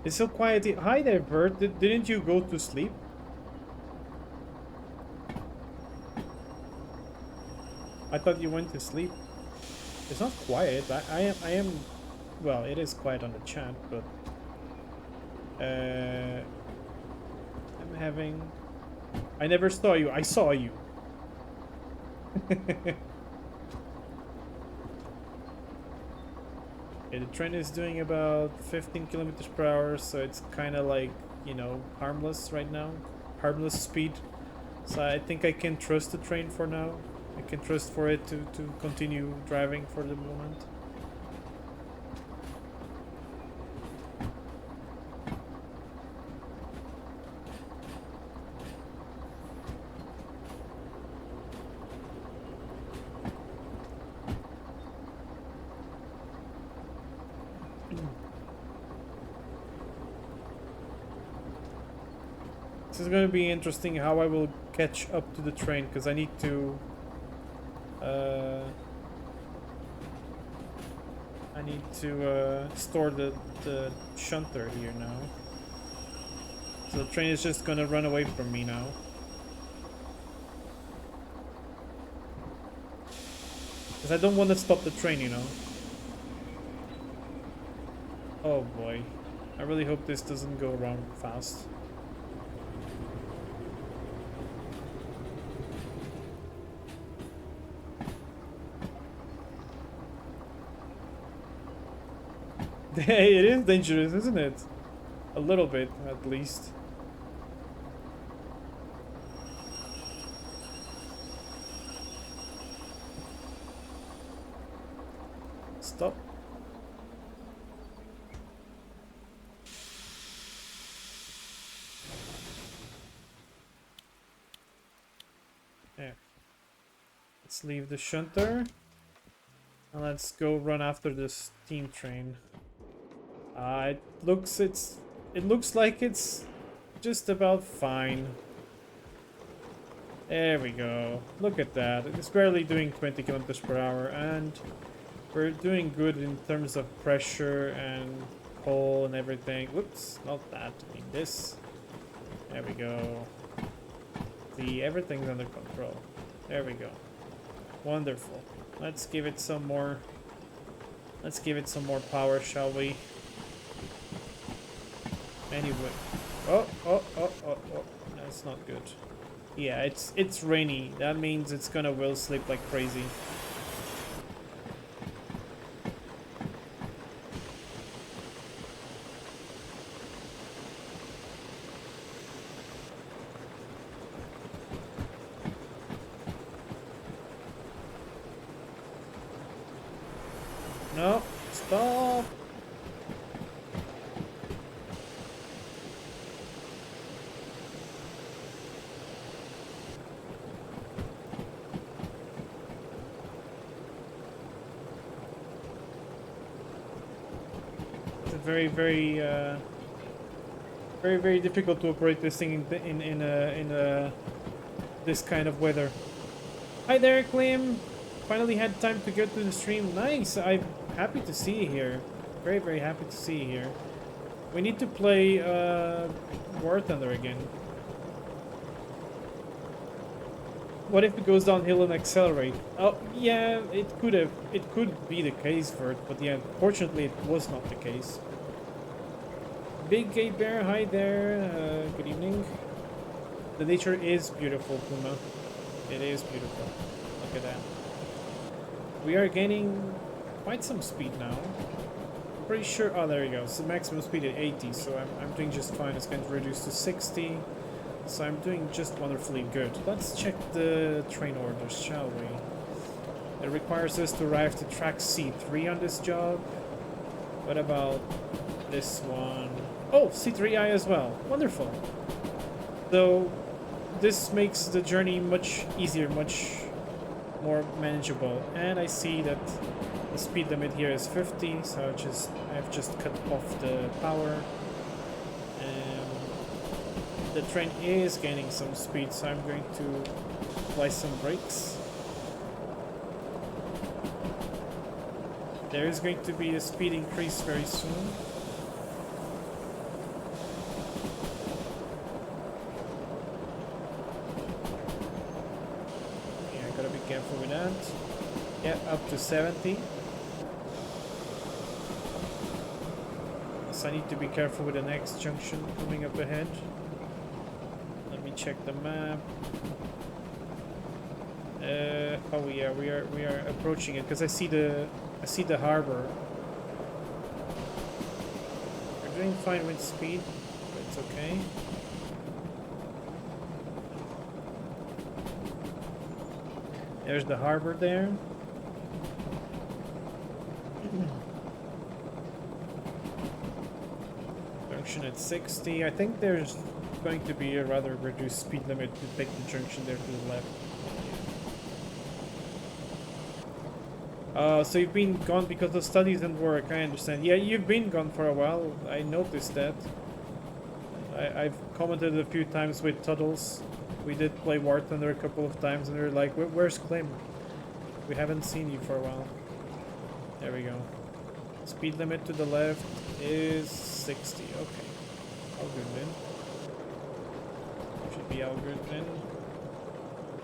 It's so quiet. Hi there, Bert. Didn't you go to sleep? I thought you went to sleep. It's not quiet. I am. Well, it is quiet on the chat, but I'm having. I never saw you. I saw you. Okay, the train is doing about 15 kilometers per hour, so it's kind of like, you know, harmless right now. Harmless speed. So I think I can trust the train for now. I can trust for it to continue driving for the moment. This is going to be interesting how I will catch up to the train, because I need to uh, store the shunter here now. So the train is just gonna run away from me now. Because I don't want to stop the train, you know. Oh boy. I really hope this doesn't go wrong fast. Hey, it is dangerous, isn't it? A little bit, at least. Stop. Yeah. Let's leave the shunter. And let's go run after this steam train. It looks like it's just about fine. There we go. Look at that. It's barely doing 20 kilometers per hour, and we're doing good in terms of pressure and pull and everything. Whoops, not that. I mean this. There we go. See, everything's under control. There we go. Wonderful. Let's give it some more. Let's give it some more power, shall we? Anyway. Oh. That's not good. Yeah, it's rainy. That means it's gonna will slip like crazy. No, stop. Very difficult to operate this thing in this kind of weather. Hi there, Clem. Finally had time to get to the stream. Nice. I'm happy to see you here. Very happy to see you here. We need to play War Thunder again. What if it goes downhill and accelerate? Oh, yeah, it could be the case for it, but yeah, fortunately it was not the case. Big Gay Bear, hi there, good evening. The nature is beautiful, Puma. It is beautiful. Look at that. We are gaining quite some speed now. I'm pretty sure, oh there you go, so maximum speed at 80, so I'm doing just fine. It's going to reduce to 60. So I'm doing just wonderfully good. Let's check the train orders, shall we? It requires us to arrive to track C3 on this job. What about this one? Oh, C3I as well. Wonderful. So this makes the journey much easier, much more manageable. And I see that the speed limit here is 50, so I've just cut off the power. The train is gaining some speed, so I'm going to apply some brakes. There is going to be a speed increase very soon. Yeah, I gotta be careful with that. Yeah, up to 70. So I need to be careful with the next junction coming up ahead. Check the map. Oh yeah, we are approaching it because I see the harbor. doing fine with speed, but it's okay. There's the harbor there. Junction at 60. I think there's going to be a rather reduced speed limit to take the junction there to the left. So you've been gone because of studies and work, I understand. Yeah, you've been gone for a while, I noticed that. I've commented a few times with Tuddles. We did play War Thunder a couple of times and they're like, where's Clem? We haven't seen you for a while. There we go. Speed limit to the left is 60, okay. All good then. Should be all good then.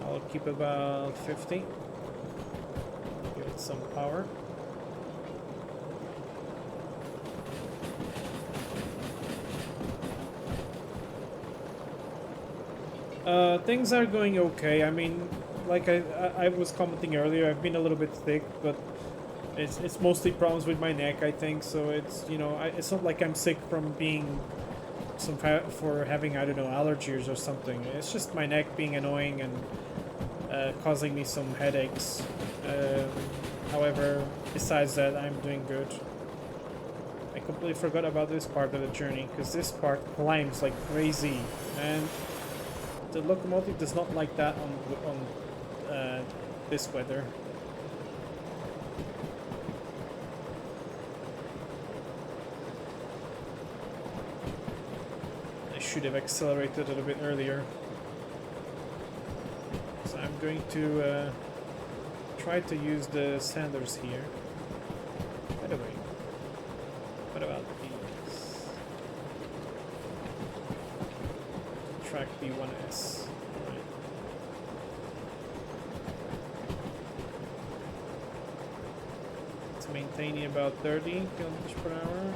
I'll keep about 50. Give it some power. Things are going okay. I mean, like I was commenting earlier, I've been a little bit sick, but it's mostly problems with my neck, I think. So it's, you know, it's not like I'm sick from being for having, I don't know, allergies or something. It's just my neck being annoying and causing me some headaches. However, besides that, I'm doing good. I completely forgot about this part of the journey because this part climbs like crazy, and the locomotive does not like that on this weather. I should have accelerated a little bit earlier. So I'm going to try to use the sanders here. By the way, what about these? Track B1S. Right. It's maintaining about 30 kilometers per hour.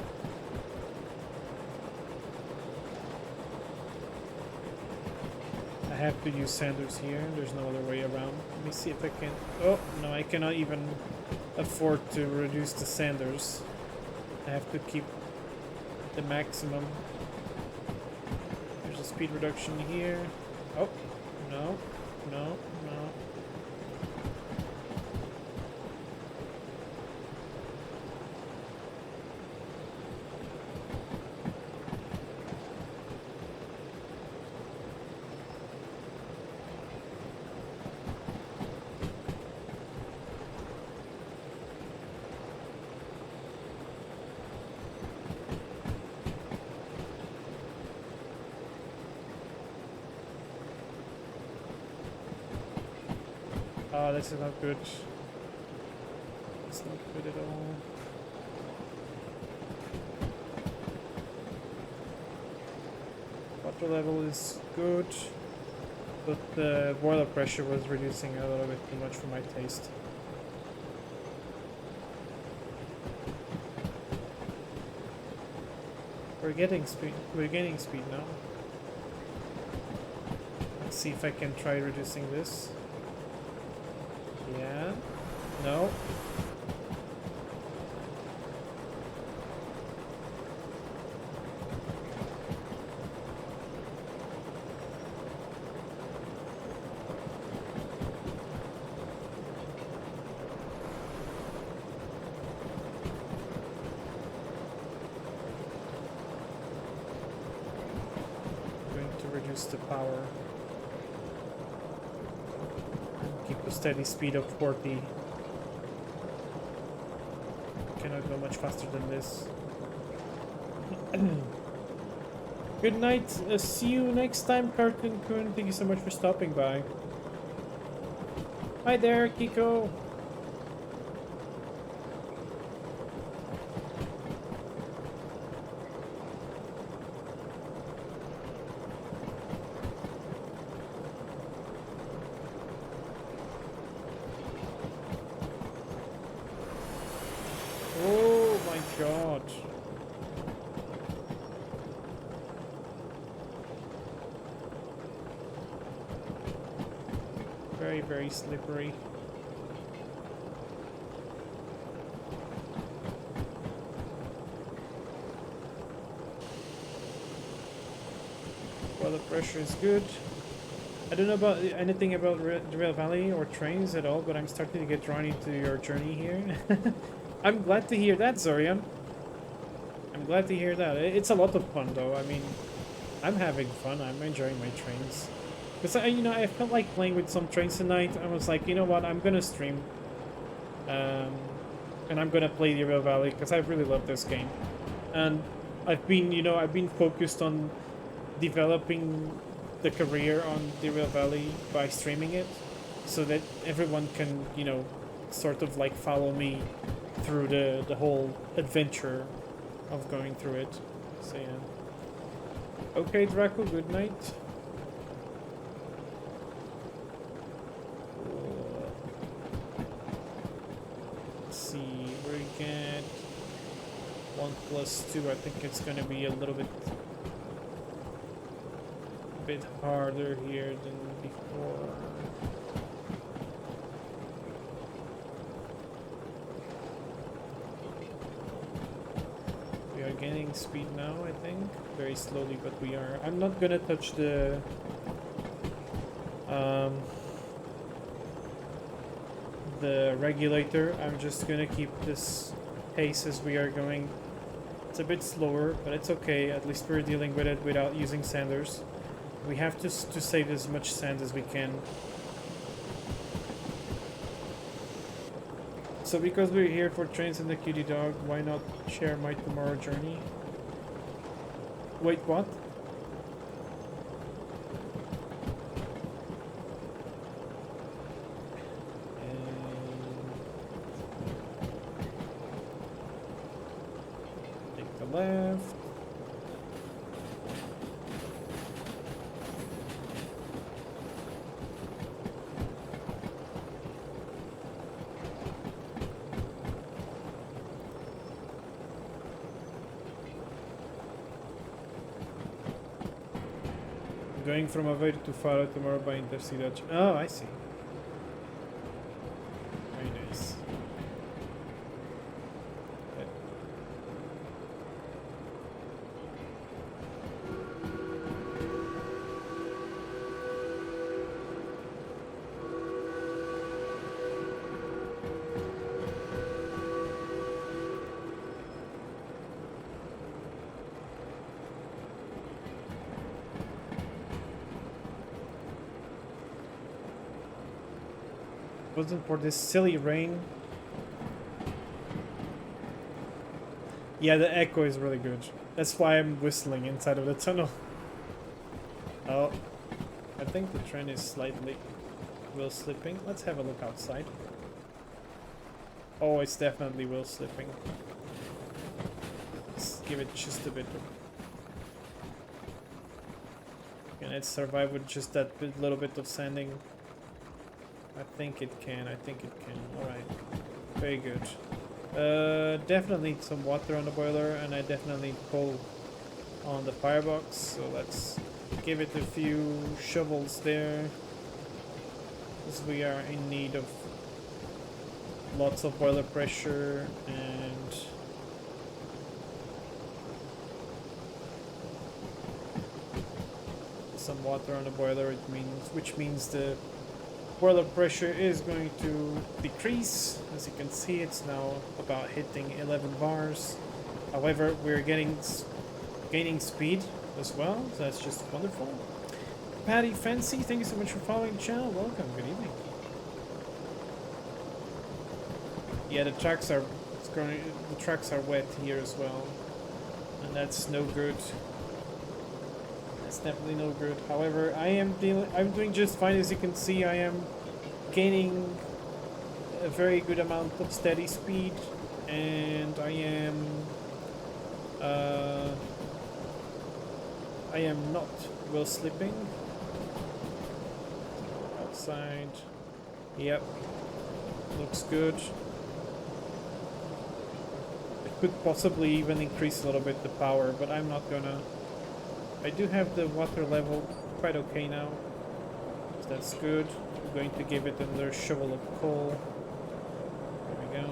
I have to use sanders here. There's no other way around. Let me see if I can. Oh no, I cannot even afford to reduce the sanders. I have to keep the maximum. There's a speed reduction here. Oh, no, no, no. Oh, this is not good. It's not good at all. Water level is good, but the boiler pressure was reducing a little bit too much for my taste. We're getting speed. We're gaining speed now. Let's see if I can try reducing this. Yeah. No. Going to reduce the power. Keep a steady speed of 40. Cannot go much faster than this. Good night. See you next time, Cartoon Kun. Thank you so much for stopping by. Hi there, Kiko. Oh my god. Very, very slippery. Boiler pressure is good. I don't know about anything about Derail Valley or trains at all, but I'm starting to get drawn into your journey here. I'm glad to hear that, Zorian. I'm glad to hear that. It's a lot of fun, though. I mean, I'm having fun. I'm enjoying my trains. Because, I felt like playing with some trains tonight. I was like, you know what? I'm going to stream. And I'm going to play Derail Valley because I really love this game. And I've been focused on developing the career on Derail Valley by streaming it so that everyone can, sort of like follow me through the whole adventure of going through it. So yeah. Okay, Draco, good night. Let's see, we get 1+2. I think it's gonna be a little bit harder here than before. We are gaining speed now, I think. Very slowly, but we are. I'm not gonna touch the regulator. I'm just gonna keep this pace as we are going. It's a bit slower, but it's okay. At least we're dealing with it without using sanders. We have to save as much sand as we can. So because we're here for trains and the cutie dog, why not share my tomorrow journey? Wait, what? And take the left. Going from Aveiro to Faro tomorrow by Intercity. Oh, I see. Very nice. Wasn't for this silly rain. Yeah, the echo is really good. That's why I'm whistling inside of the tunnel. Oh, I think the train is slightly wheel slipping. Let's have a look outside. Oh, it's definitely wheel slipping. Let's give it just a bit. Can it survive with just that little bit of sanding? I think it can. Alright. Very good. Definitely need some water on the boiler, and I definitely need coal on the firebox. So let's give it a few shovels there, because we are in need of lots of boiler pressure and some water on the boiler. Which means the boiler pressure is going to decrease. As you can see, it's now about hitting 11 bars. However, we're gaining speed as well, so that's just wonderful. Patty Fancy, thank you so much for following the channel. Welcome, good evening. Yeah, the tracks are wet here as well, and that's no good. It's definitely no good. However, I'm doing just fine. As you can see, I am gaining a very good amount of steady speed, and I am not wheel slipping. Outside. Yep. Looks good. It could possibly even increase a little bit the power, but I'm not gonna. I do have the water level quite okay now, so that's good. I'm going to give it another shovel of coal. There we go.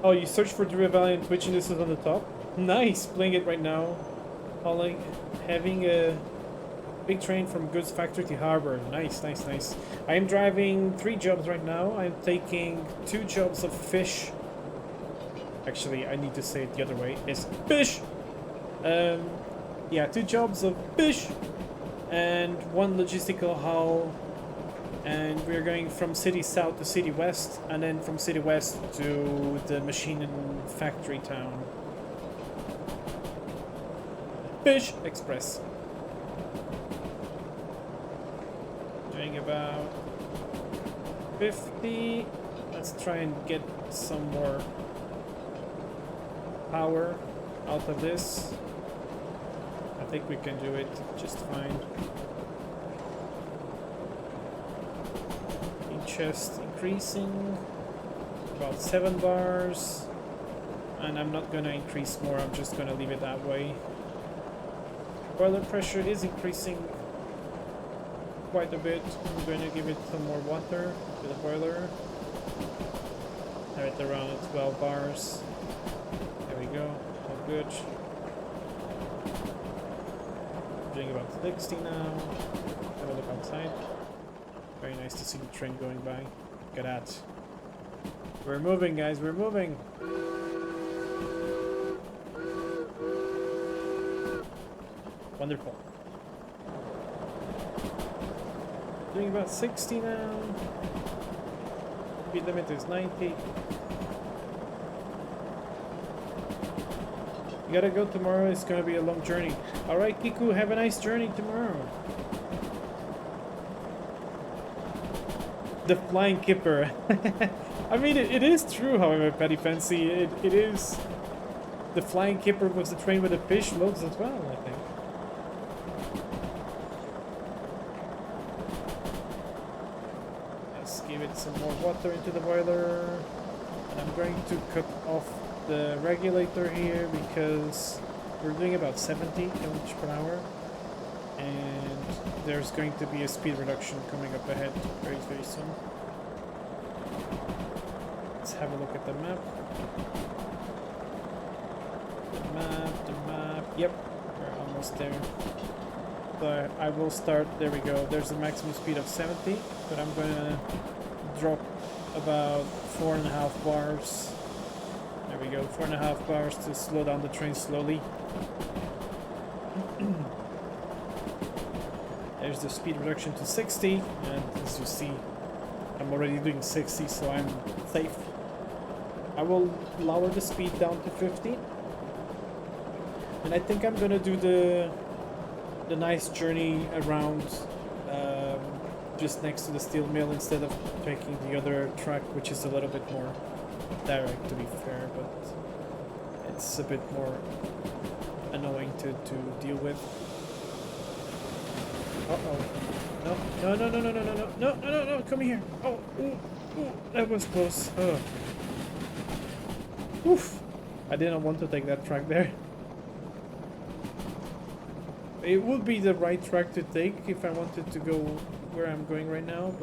Oh, you search for Derail and Twitch and this is on the top? Nice! Playing it right now. Hauling, having a big train from goods factory to harbor. Nice, nice, nice. I am driving 3 jobs right now. I'm taking 2 jobs of fish. Actually, I need to say it the other way. It's fish! Yeah, 2 jobs of fish and 1 logistical haul. And we're going from city south to city west, and then from city west to the machine and factory town. Fish Express. Doing about 50. Let's try and get some more power out of this. I think we can do it just fine. Chest increasing about 7 bars, and I'm not gonna increase more, I'm just gonna leave it that way. Boiler pressure is increasing quite a bit. I'm going to give it some more water to the boiler. Have it around 12 bars. There we go, all good. Doing about 60 now. Have a look outside. Very nice to see the train going by. Look at that. We're moving, guys, we're moving. Wonderful. Doing about 60 now. Speed limit is 90. You gotta go tomorrow, it's gonna be a long journey. Alright, Kiku, have a nice journey tomorrow. The flying kipper. I mean, it is true, however, Petty Fancy. It is. The flying kipper was the train with the fish loads as well, I think. Let's give it some more water into the boiler. And I'm going to cut off the regulator here because we're doing about 70 km/h. And there's going to be a speed reduction coming up ahead very, very soon. Let's have a look at the map. The map. Yep, we're almost there. So I will start, there we go. There's a maximum speed of 70, but I'm gonna drop about 4.5 bars. There we go, 4.5 bars to slow down the train slowly. There's the speed reduction to 60, and as you see, I'm already doing 60, so I'm safe. I will lower the speed down to 50, and I think I'm gonna do the nice journey around just next to the steel mill instead of taking the other track, which is a little bit more direct, to be fair, but it's a bit more annoying to deal with. Uh-oh. No, come here. Oh, ooh, that was close. Oh. Oof. I didn't want to take that track there. It would be the right track to take if I wanted to go where I'm going right now,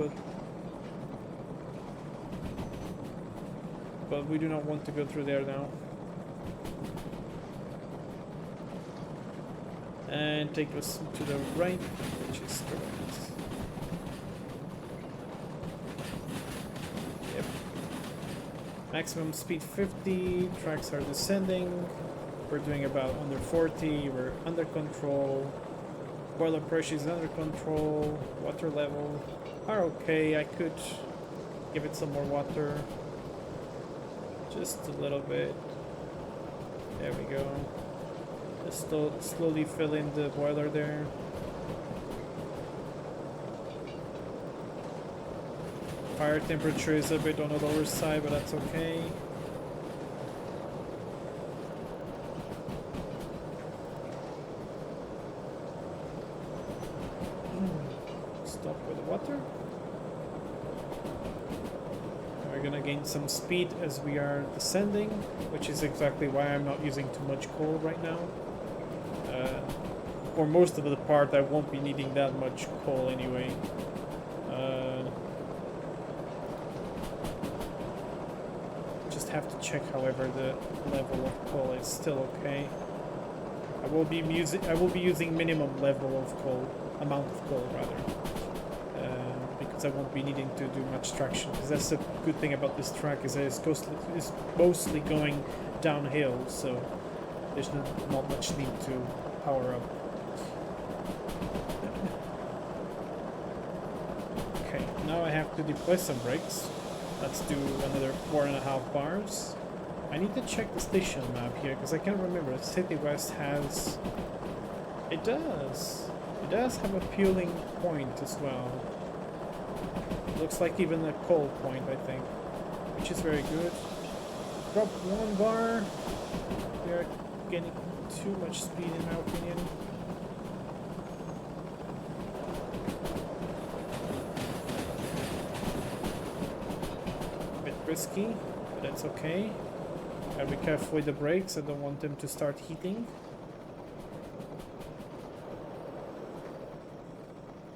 but we do not want to go through there now. And take us to the right, which is correct. Yep. Maximum speed 50, tracks are descending. We're doing about under 40, we're under control. Boiler pressure is under control. Water level are okay. I could give it some more water. Just a little bit. There we go. Just slowly fill in the boiler there. Fire temperature is a bit on the lower side, but that's okay. Stop with the water. We're gonna gain some speed as we are descending, which is exactly why I'm not using too much coal right now. For most of the part, I won't be needing that much coal anyway. Just just have to check, however, the level of coal is still okay. I will be using minimum level of coal, amount of coal rather, because I won't be needing to do much traction. Because that's the good thing about this track is that it's mostly going downhill, so there's not much need to power up. Okay, now I have to deploy some brakes. Let's do another 4.5 bars. I need to check the station map here because I can't remember. City West has... It does. It does have a fueling point as well. Looks like even a coal point, I think. Which is very good. Drop 1 bar. We are getting too much speed in my opinion. A bit risky, but that's okay. Gotta be careful with the brakes, I don't want them to start heating.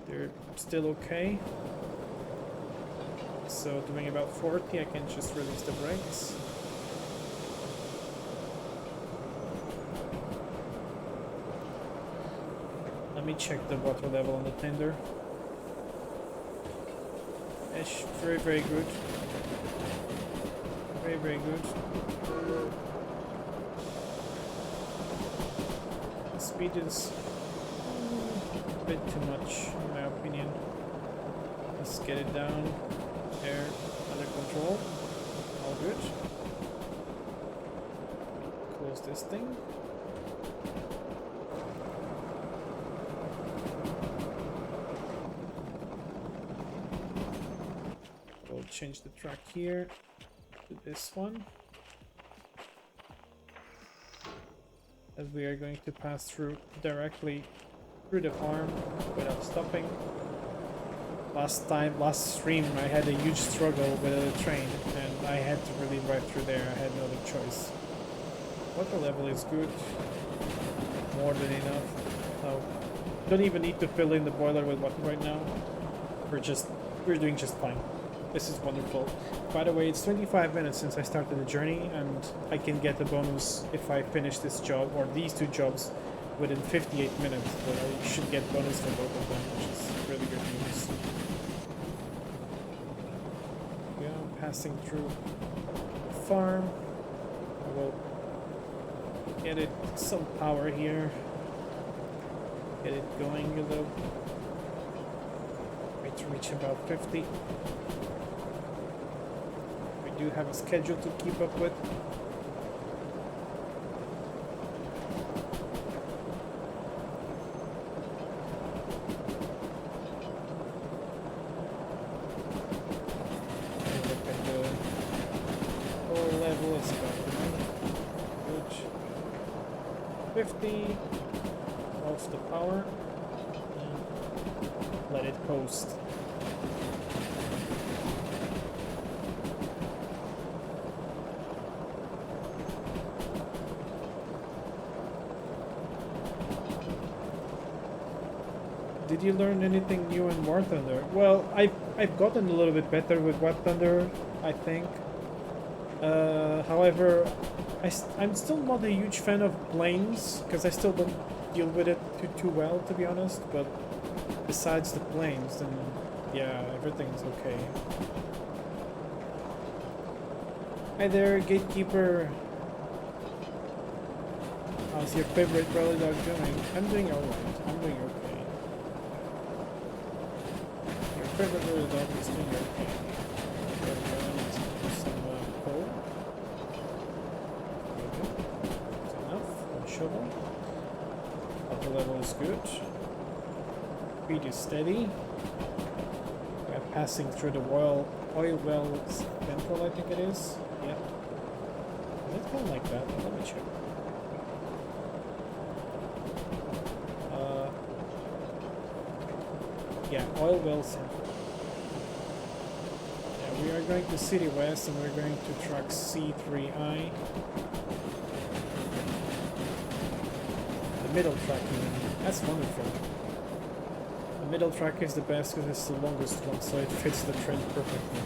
They're still okay. So doing about 40, I can just release the brakes. Let me check the water level on the tender. It's very, very good. Very, very good. The speed is a bit too much, in my opinion. Let's get it down. There, under control. All good. Close this thing. We'll change the track here to this one. As we are going to pass through directly through the farm without stopping. Last stream, I had a huge struggle with the train, and I had to really drive through there. I had no other choice. Water level is good, more than enough. So, don't even need to fill in the boiler with water right now. We're doing just fine. This is wonderful. By the way, it's 25 minutes since I started the journey, and I can get a bonus if I finish this job or these 2 jobs within 58 minutes. But I should get bonus for both of them, which is really good news. Passing through the farm. I will get it some power here. Get it going a little. Wait to reach about 50. We do have a schedule to keep up with. Level is about 50 off the power and let it coast. Did you learn anything new in War Thunder? Well, I've gotten a little bit better with War Thunder, I think. However, I'm still not a huge fan of planes, because I still don't deal with it too well, to be honest, but besides the planes, then yeah, everything's okay. Hi there, Gatekeeper. How's your favorite rally dog doing? I'm doing alright, I'm doing okay. Your favorite rally dog is doing okay. Water level is good. Speed is steady. We are passing through the oil well central, I think it is. Yeah. Is it going like that? Let me check. Yeah, oil well central. Yeah, we are going to City West and we're going to truck C3I. Middle track even. That's wonderful. The middle track is the best because it's the longest one, so it fits the trend perfectly.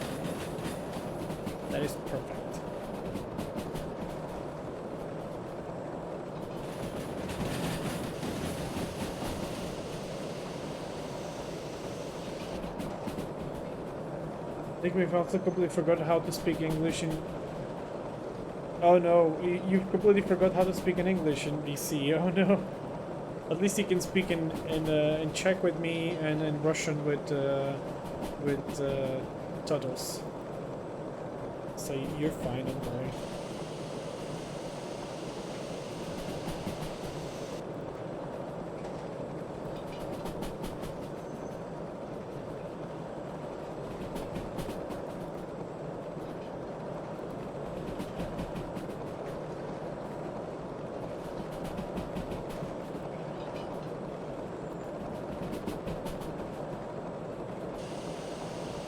That is perfect. think we've also completely forgot how to speak English in... Oh no, you completely forgot how to speak in English in BC. Oh no. At least you can speak in Czech with me and in Russian with Todos. So you're fine, don't worry.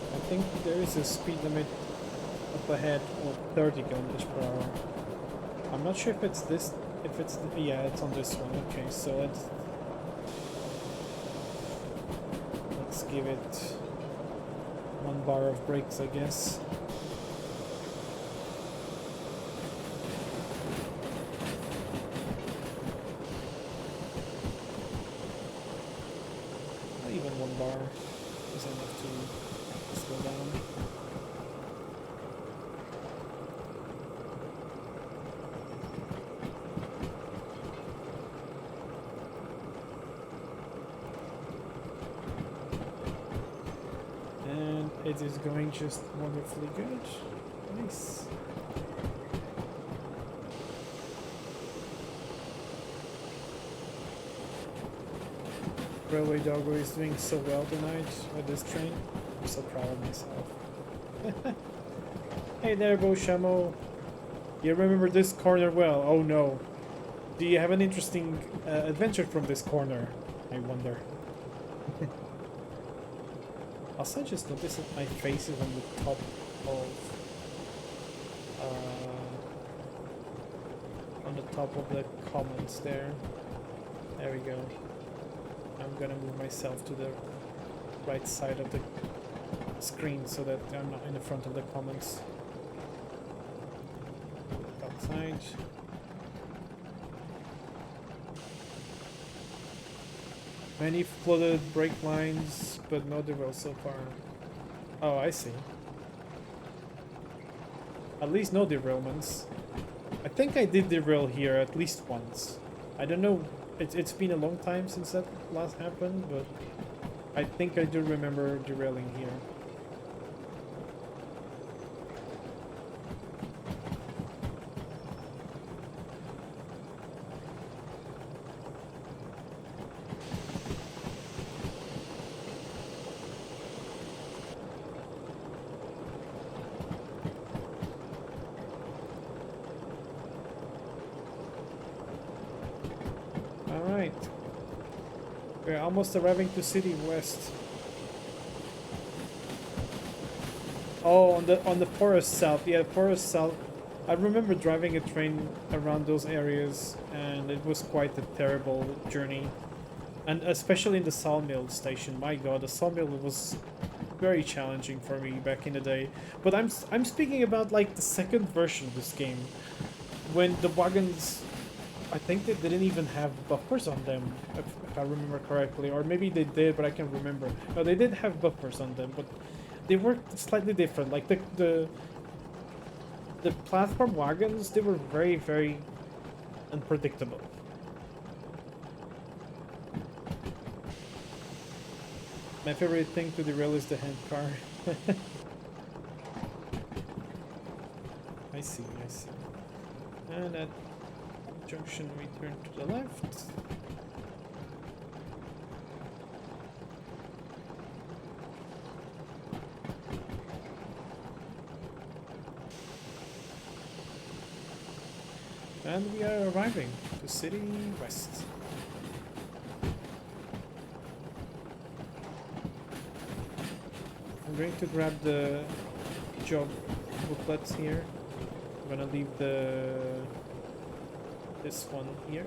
I think there is a speed limit up ahead of 30 kilometers per hour. I'm not sure if it's this, if it's, yeah, it's on this one. Okay, so let's give it 1 bar of brakes, I guess. Not even 1 bar is enough to slow down. And it is going just wonderfully good. Nice. Railway Doggo is doing so well tonight with this train. I'm so proud of myself. Hey there, Boshamo. You remember this corner well. Oh no. Do you have an interesting adventure from this corner? I wonder. Also, I just noticed that my face is on the top of the comments there. There we go. I'm gonna move myself to the right side of the screen so that I'm not in the front of the comments. Outside. Many flooded brake lines, but no derail so far. Oh, I see. At least no derailments. I think I did derail here at least once. I don't know. It's been a long time since that last happened, but I think I do remember derailing here. We're almost arriving to City West. Oh, on the Forest South. Yeah, Forest South. I remember driving a train around those areas, and it was quite a terrible journey. And especially in the sawmill station. My God, the sawmill was very challenging for me back in the day. But I'm speaking about like the second version of this game, when the wagons, I think they didn't even have buffers on them, if I remember correctly. Or maybe they did, but I can't remember. No, they did have buffers on them, but they were slightly different. Like the platform wagons, they were very, very unpredictable. My favorite thing to derail is the hand car. I see, I see. And that junction, we turn to the left. And we are arriving to City West. I'm going to grab the job booklets here. I'm gonna leave this one here.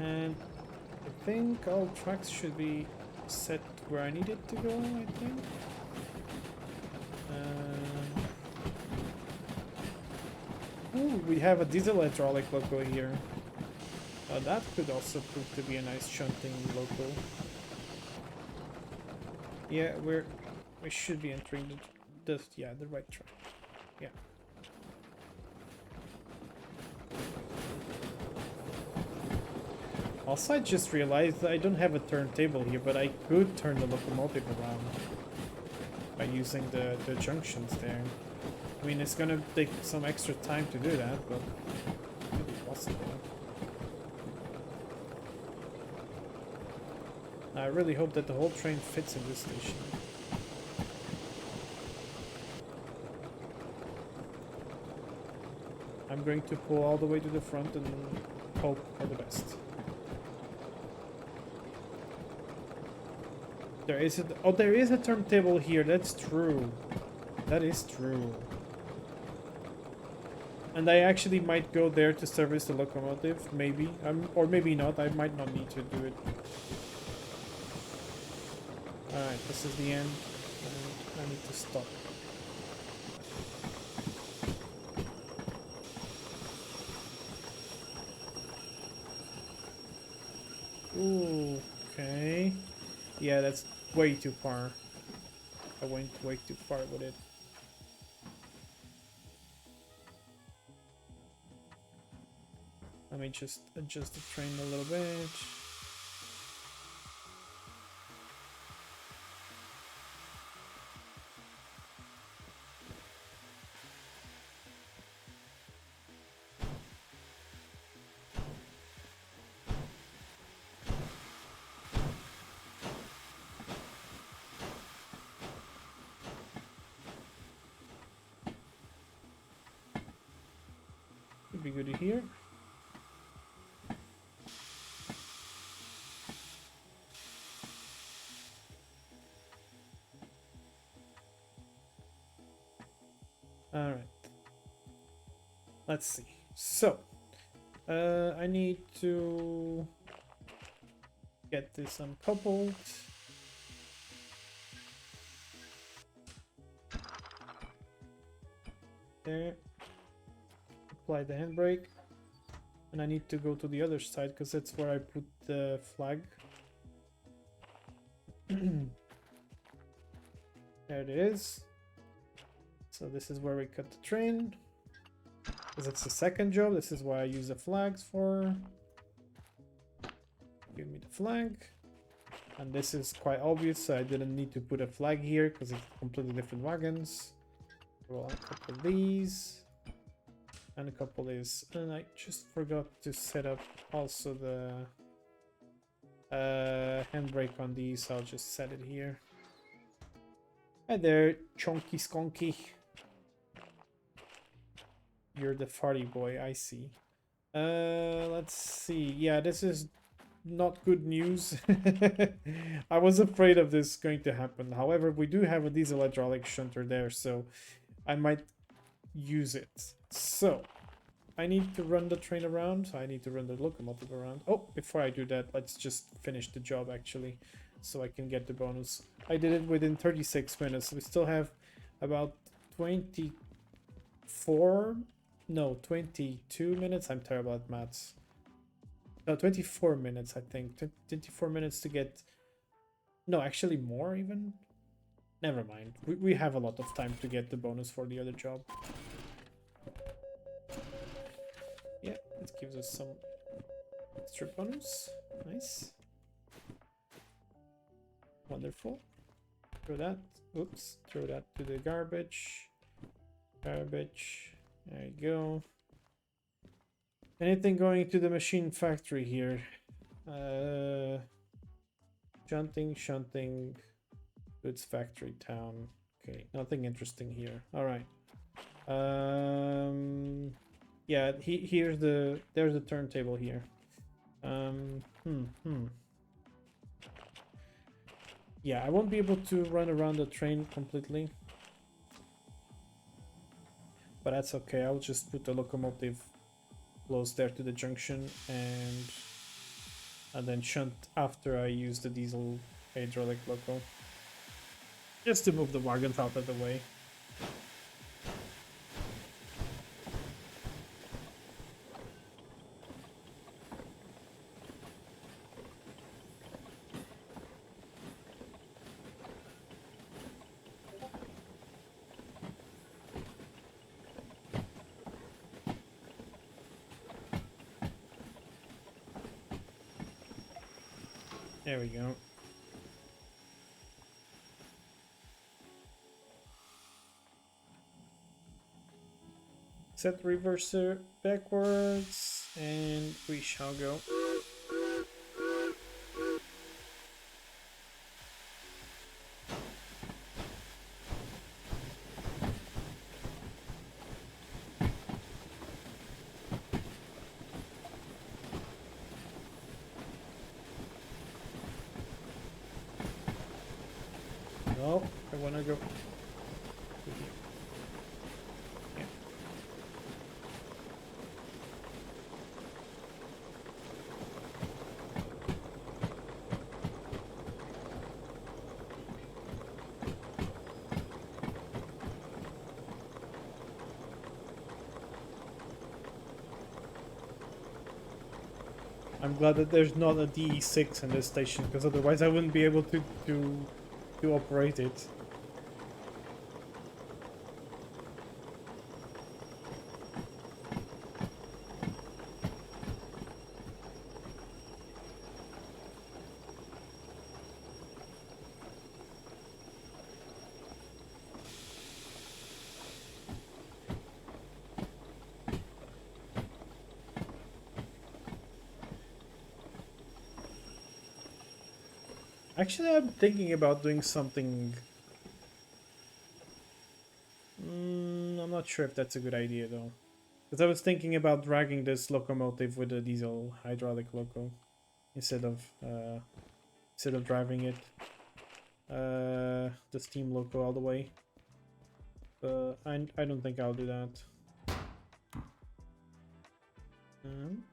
And I think all tracks should be set where I need it to go, I think. Ooh, we have a diesel hydraulic loco here. That could also prove to be a nice shunting loco. Yeah, we should be entering the right track. Yeah. Also, I just realized I don't have a turntable here, but I could turn the locomotive around by using the junctions there. I mean, it's gonna take some extra time to do that, but it could be possible. I really hope that the whole train fits in this station. I'm going to pull all the way to the front and hope for the best. There is a turntable here. That's true. That is true. And I actually might go there to service the locomotive, maybe. Or maybe not. I might not need to do it. Alright, this is the end. And I need to stop. Ooh, okay. Yeah, that's way too far. I went way too far with it. Let me just adjust the train a little bit. Could be good here. Alright. Let's see. So, I need to get this uncoupled. There. Apply the handbrake. And I need to go to the other side because that's where I put the flag. There it is. So this is where we cut the train. Because it's the second job. This is why I use the flags for. Give me the flag. And this is quite obvious, so I didn't need to put a flag here because it's completely different wagons. Roll a couple of these. And a couple of these. And I just forgot to set up also the handbrake on these. I'll just set it here. Hi there, chonky skonky. You're the farty boy, I see. Let's see. Yeah, this is not good news. I was afraid of this going to happen. However, we do have a diesel hydraulic shunter there, so I might use it. So, I need to run the train around. I need to run the locomotive around. Oh, before I do that, let's just finish the job actually, so I can get the bonus. I did it within 36 minutes. We still have about 22 minutes. I'm terrible at maths. No, 24 minutes, I think. 24 minutes to get... No, actually more even. Never mind. We have a lot of time to get the bonus for the other job. Yeah, it gives us some extra bonus. Nice. Wonderful. Throw that. Oops. Throw that to the garbage. Garbage. There you go. Anything going to the machine factory here? Shunting. Goods factory town. Okay, nothing interesting here. All right. Yeah, there's the turntable here. Yeah, I won't be able to run around the train completely. But that's okay. I'll just put the locomotive close there to the junction and then shunt after I use the diesel hydraulic loco. Just to move the wagons out of the way. There we go. Set reverser backwards, and we shall go. No, I wanna go. Yeah. I'm glad that there's not a DE6 in this station, because otherwise I wouldn't be able to operate it. Actually, I'm thinking about doing something. I'm not sure if that's a good idea though. Because I was thinking about dragging this locomotive with a diesel hydraulic loco instead of driving it the steam loco all the way. But I don't think I'll do that. Um,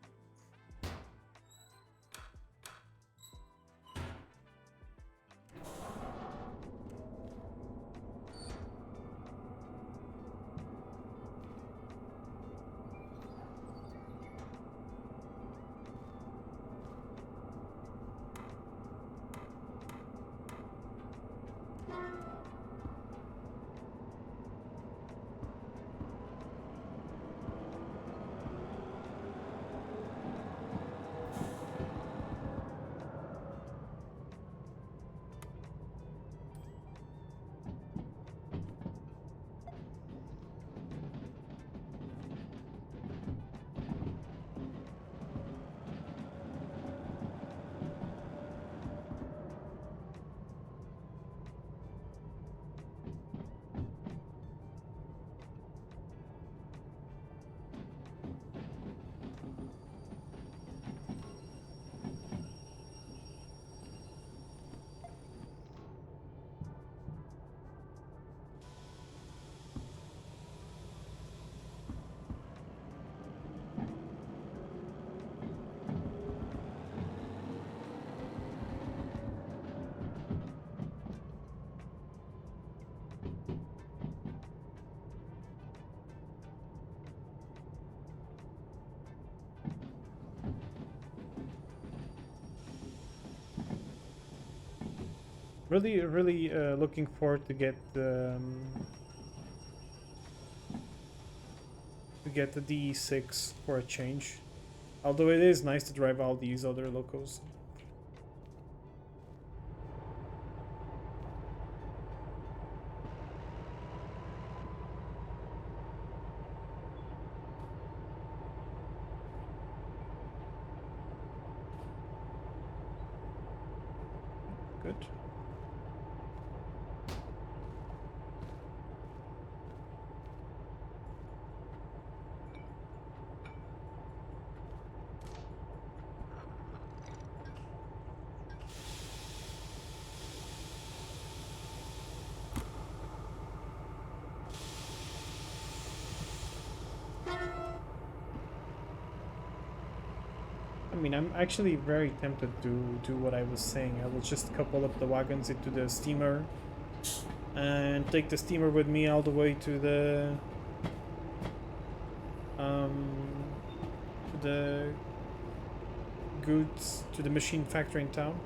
really looking forward to get the D6 for a change. Although it is nice to drive all these other locos. Good. I mean, I'm actually very tempted to do what I was saying. I will just couple up the wagons into the steamer and take the steamer with me all the way to the goods, to the machine factory in town.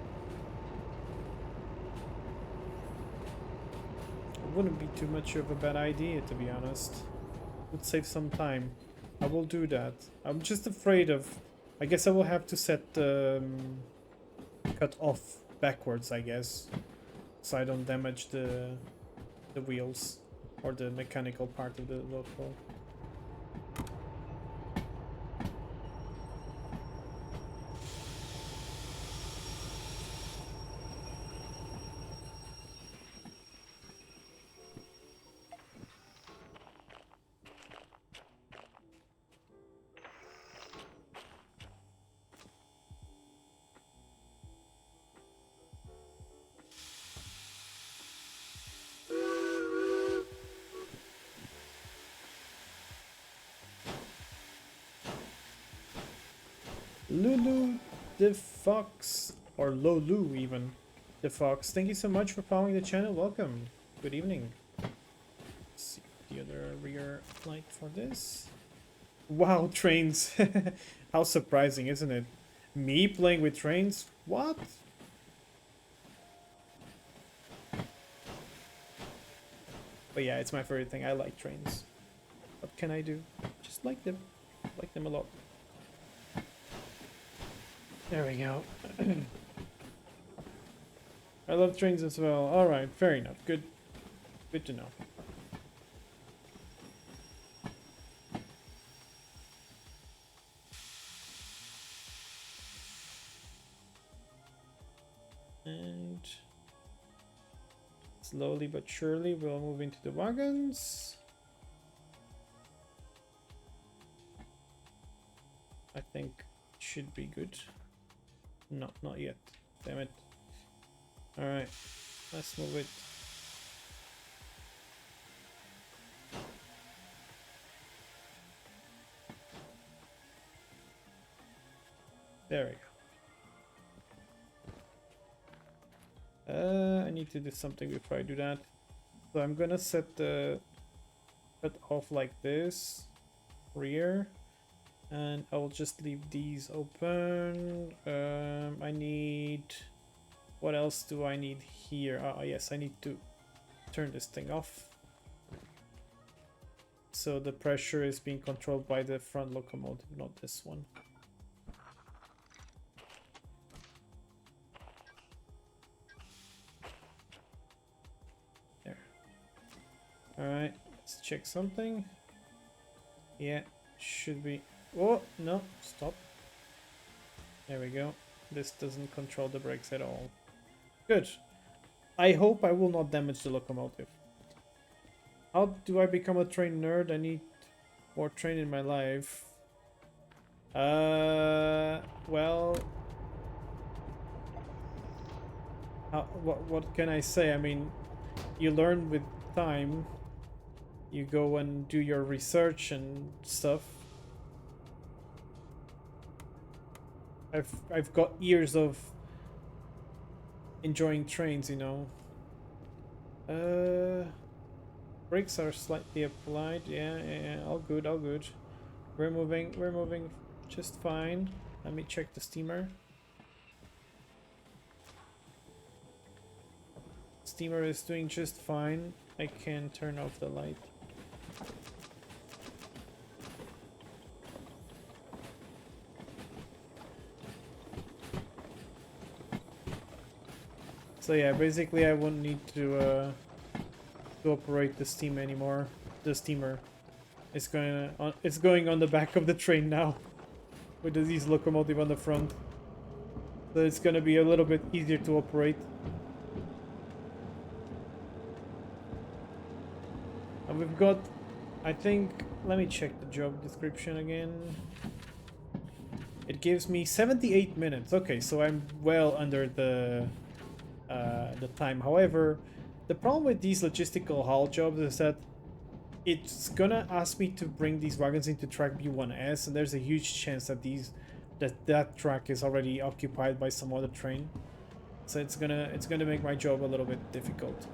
It wouldn't be too much of a bad idea, to be honest. Would save some time. I will do that. I'm just afraid of... I guess I will have to set cut off backwards, I guess, so I don't damage the wheels or the mechanical part of the loco. Lulu the Fox, or Lolu even, the Fox. Thank you so much for following the channel. Welcome. Good evening. Let's see the other rear light for this. Wow, trains. How surprising, isn't it? Me playing with trains? What? But yeah, it's my favorite thing. I like trains. What can I do? Just like them. Like them a lot. There we go. I love trains as well. Alright, fair enough. Good to know. And slowly but surely we'll move into the wagons. I think it should be good. No, not yet. Damn it. Alright, let's move it. There we go. I need to do something before I do that. So I'm gonna set the cut off like this, rear, and I will just leave these open. I need, what else do I need here? Ah, yes, I need to turn this thing off. So the pressure is being controlled by the front locomotive, not this one. There. Alright, let's check something. Yeah, should be. Oh, no, stop. There we go. This doesn't control the brakes at all. Good. I hope I will not damage the locomotive. How do I become a train nerd? I need more train in my life. Well, what can I say? I mean, you learn with time. You go and do your research and stuff. I've got years of enjoying trains, you know. Brakes are slightly applied. Yeah, all good, all good. We're moving just fine. Let me check the steamer. Steamer is doing just fine. I can turn off the light. So yeah, basically I won't need to operate the steam anymore. The steamer is going on the back of the train now, with the diesel locomotive on the front. So it's gonna be a little bit easier to operate. And we've got, I think, let me check the job description again. It gives me 78 minutes. Okay, so I'm well under the time. However, the problem with these logistical haul jobs is that it's gonna ask me to bring these wagons into track B1S, and there's a huge chance that that track is already occupied by some other train. So it's gonna make my job a little bit difficult.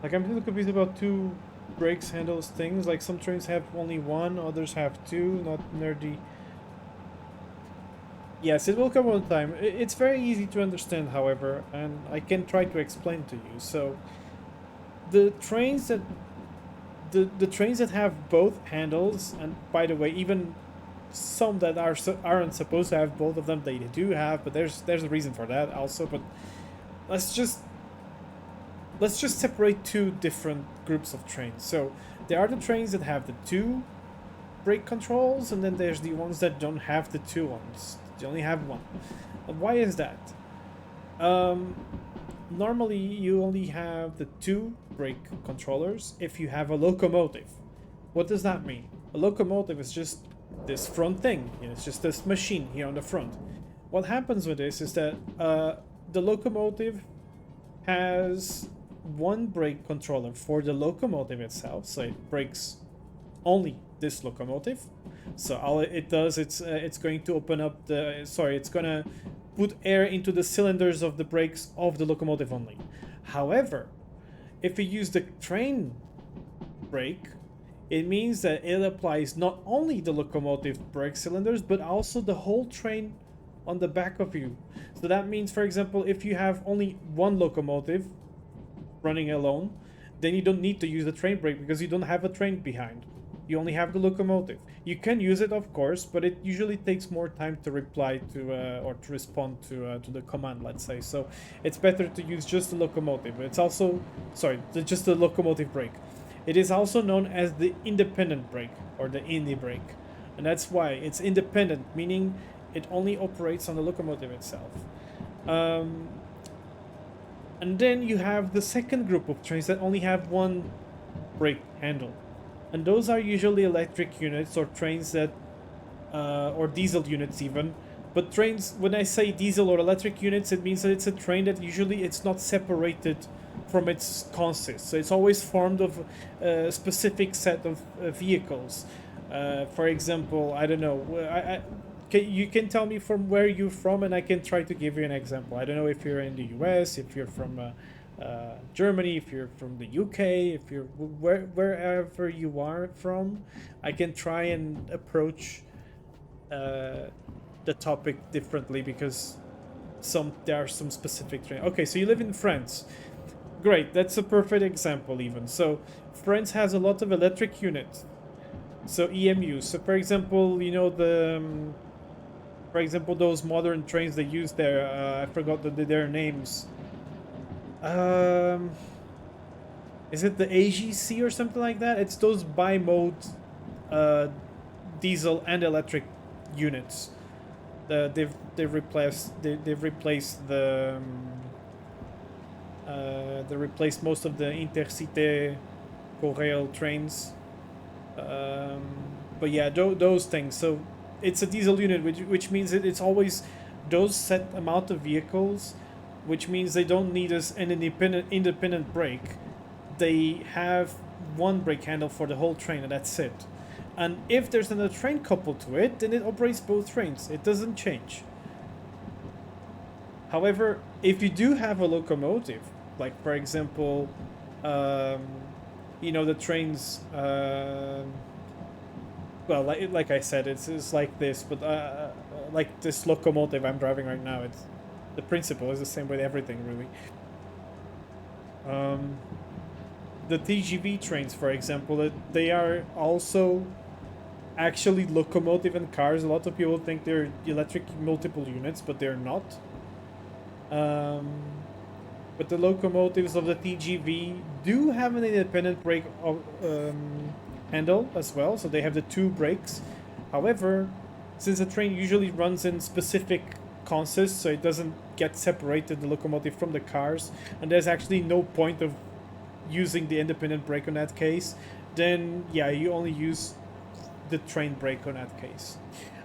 Like, I'm really confused about two brakes handles things. Like, some trains have only one, others have two, not nerdy. Yes, it will come on time. It's very easy to understand, however, and I can try to explain to you. So, the trains that the trains that have both handles, and by the way, even some that aren't supposed to have both of them, they do have, but there's a reason for that also. But let's just let's just separate two different groups of trains. So there are the trains that have the two brake controls, and then there's the ones that don't have the two ones. They only have one. And why is that? Um, Normally you only have the two brake controllers if you have a locomotive. What does that mean? A locomotive is just this front thing. You know, it's just this machine here on the front. What happens with this is that the locomotive has one brake controller for the locomotive itself, so it brakes only this locomotive. So all it does, it's going to open up the it's gonna put air into the cylinders of the brakes of the locomotive only. However, if you use the train brake, it means that it applies not only the locomotive brake cylinders but also the whole train on the back of you. So that means, for example, if you have only one locomotive running alone, then you don't need to use the train brake because you don't have a train behind. You only have the locomotive. You can use it, of course, but it usually takes more time to reply to or to respond to the command, let's say. So it's better to use just the locomotive. It's also, just the locomotive brake. It is also known as the independent brake or the indie brake, and that's why it's independent, meaning it only operates on the locomotive itself. Um, and then you have the second group of trains that only have one brake handle. And those are usually electric units or trains that, or diesel units even. But trains, when I say diesel or electric units, it means that it's a train that usually it's not separated from its consist. So it's always formed of a specific set of vehicles. For example, I don't know. You can tell me from where you're from, and I can try to give you an example. I don't know if you're in the U.S., if you're from Germany, if you're from the UK, if you're wherever you are from. I can try and approach the topic differently because there are some specific trains. Okay, so you live in France. Great, that's a perfect example even. So France has a lot of electric units. So EMUs. So for example, you know for example, those modern trains they use there. I forgot their names. Is it the AGC or something like that? It's those bi-mode diesel and electric units. They've replaced they replaced most of the Intercité Derail trains. But yeah, those things. So it's a diesel unit, which means it's always those set amount of vehicles, which means they don't need an independent brake. They have one brake handle for the whole train, and that's it. And if there's another train coupled to it, then it operates both trains. It doesn't change. However, if you do have a locomotive, like for example, the trains. Well, like I said, it's like this, but like this locomotive I'm driving right now, the principle is the same with everything, really. The TGV trains, for example, they are also actually locomotive and cars. A lot of people think they're electric multiple units, but they're not. But the locomotives of the TGV do have an independent brake handle as well, so they have the two brakes. However, since the train usually runs in specific consists, so it doesn't get separated, the locomotive from the cars, and there's actually no point of using the independent brake on that case, then yeah, you only use the train brake on that case.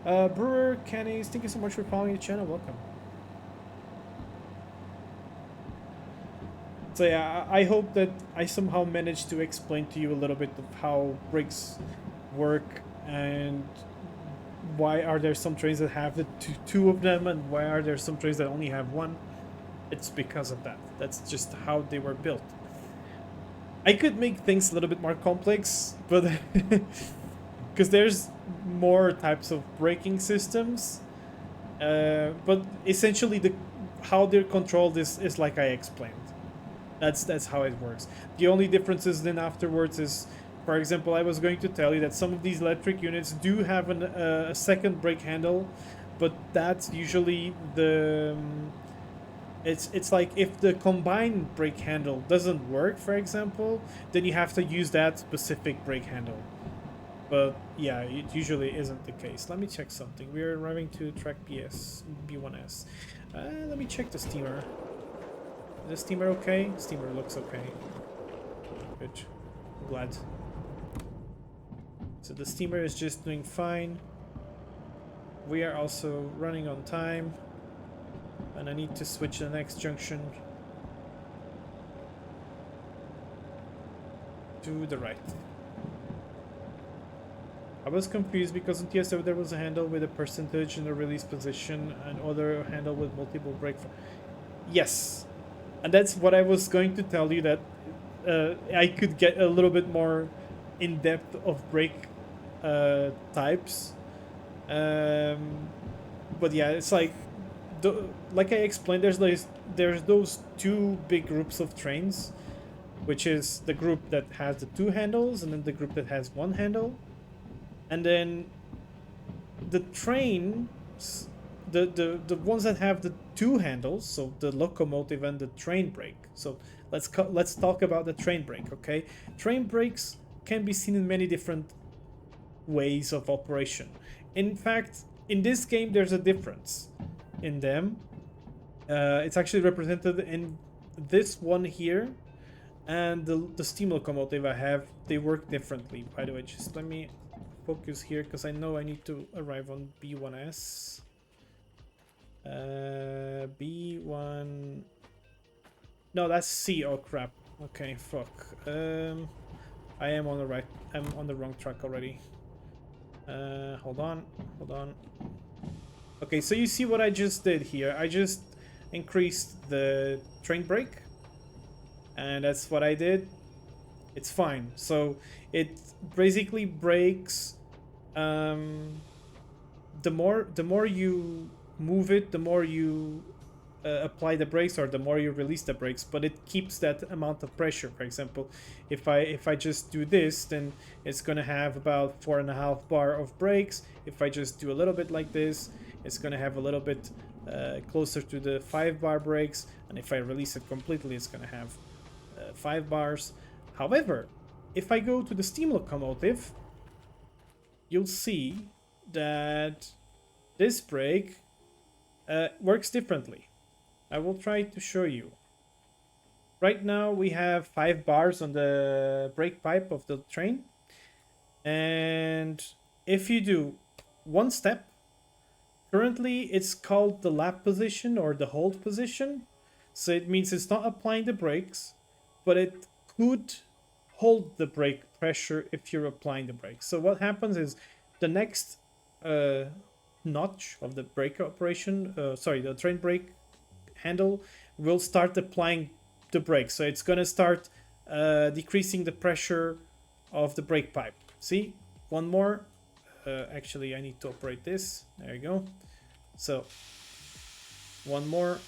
Brewer Kenny, thank you so much for following the channel. Welcome. So yeah, I hope that I somehow managed to explain to you a little bit of how brakes work and why are there some trains that have the two of them and why are there some trains that only have one. It's because of that. That's just how they were built. I could make things a little bit more complex, but because there's more types of braking systems. But essentially, the how they're controlled is like I explained. That's how it works. The only differences then afterwards is, for example, I was going to tell you that some of these electric units do have a second brake handle, but that's usually the it's like if the combined brake handle doesn't work, for example, then you have to use that specific brake handle. But yeah, it usually isn't the case. Let me check something. We are arriving to track B1S. Let me check the steamer. Is the steamer okay? Steamer looks okay. Good. I'm glad. So the steamer is just doing fine. We are also running on time. And I need to switch the next junction to the right. I was confused because in TSO there was a handle with a percentage in the release position and other handle with multiple brake. Yes, and that's what I was going to tell you, that I could get a little bit more in depth of brake types. But yeah, it's like like I explained, there's those two big groups of trains, which is the group that has the two handles and then the group that has one handle. And then the trains, the ones that have the two handles, so the locomotive and the train brake. So let's talk about the train brake, okay? Train brakes can be seen in many different ways of operation. In fact, in this game, there's a difference in them. It's actually represented in this one here, and the steam locomotive I have. They work differently. By the way, just let me focus here because I know I need to arrive on B1S. B1. No, that's C. Oh crap. Okay, fuck. I am on the right. I'm on the wrong track already. Hold on. Hold on. Okay, so you see what I just did here. I just increased the train brake, and that's what I did. It's fine. So it basically brakes. The more you move it, the more you apply the brakes, or the more you release the brakes. But it keeps that amount of pressure. For example, if I just do this, then it's gonna have about 4.5 bar of brakes. If I just do a little bit like this, it's gonna have a little bit closer to the 5 bar brakes. And if I release it completely, it's gonna have 5 bars. However, if I go to the steam locomotive, you'll see that this brake works differently. I will try to show you. Right now we have 5 bars on the brake pipe of the train, and if you do one step, currently it's called the lap position or the hold position. So it means it's not applying the brakes, but it could hold the brake pressure if you're applying the brakes. So what happens is the next notch of the brake operation, the train brake handle will start applying the brakes. So it's gonna start decreasing the pressure of the brake pipe. See, one more. Actually, I need to operate this. There you go. So one more.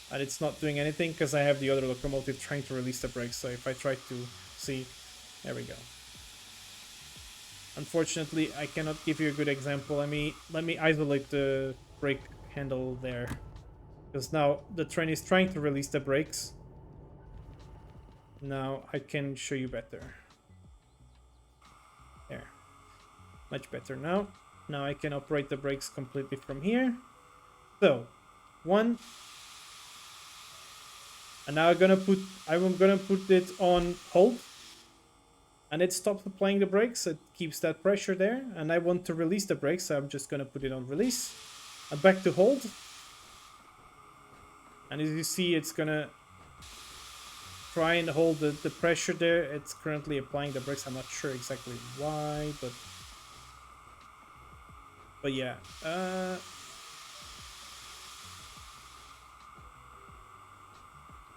And it's not doing anything because I have the other locomotive trying to release the brakes. So if I try to see, there we go. Unfortunately, I cannot give you a good example. Let me isolate the brake handle there, because now the train is trying to release the brakes. Now I can show you better. There, much better now. Now I can operate the brakes completely from here. So, one. And now I'm gonna put it on hold, and it stops applying the brakes. It keeps that pressure there, and I want to release the brakes, so I'm just gonna put it on release, and back to hold. And as you see, it's gonna try and hold the pressure there. It's currently applying the brakes. I'm not sure exactly why, but yeah.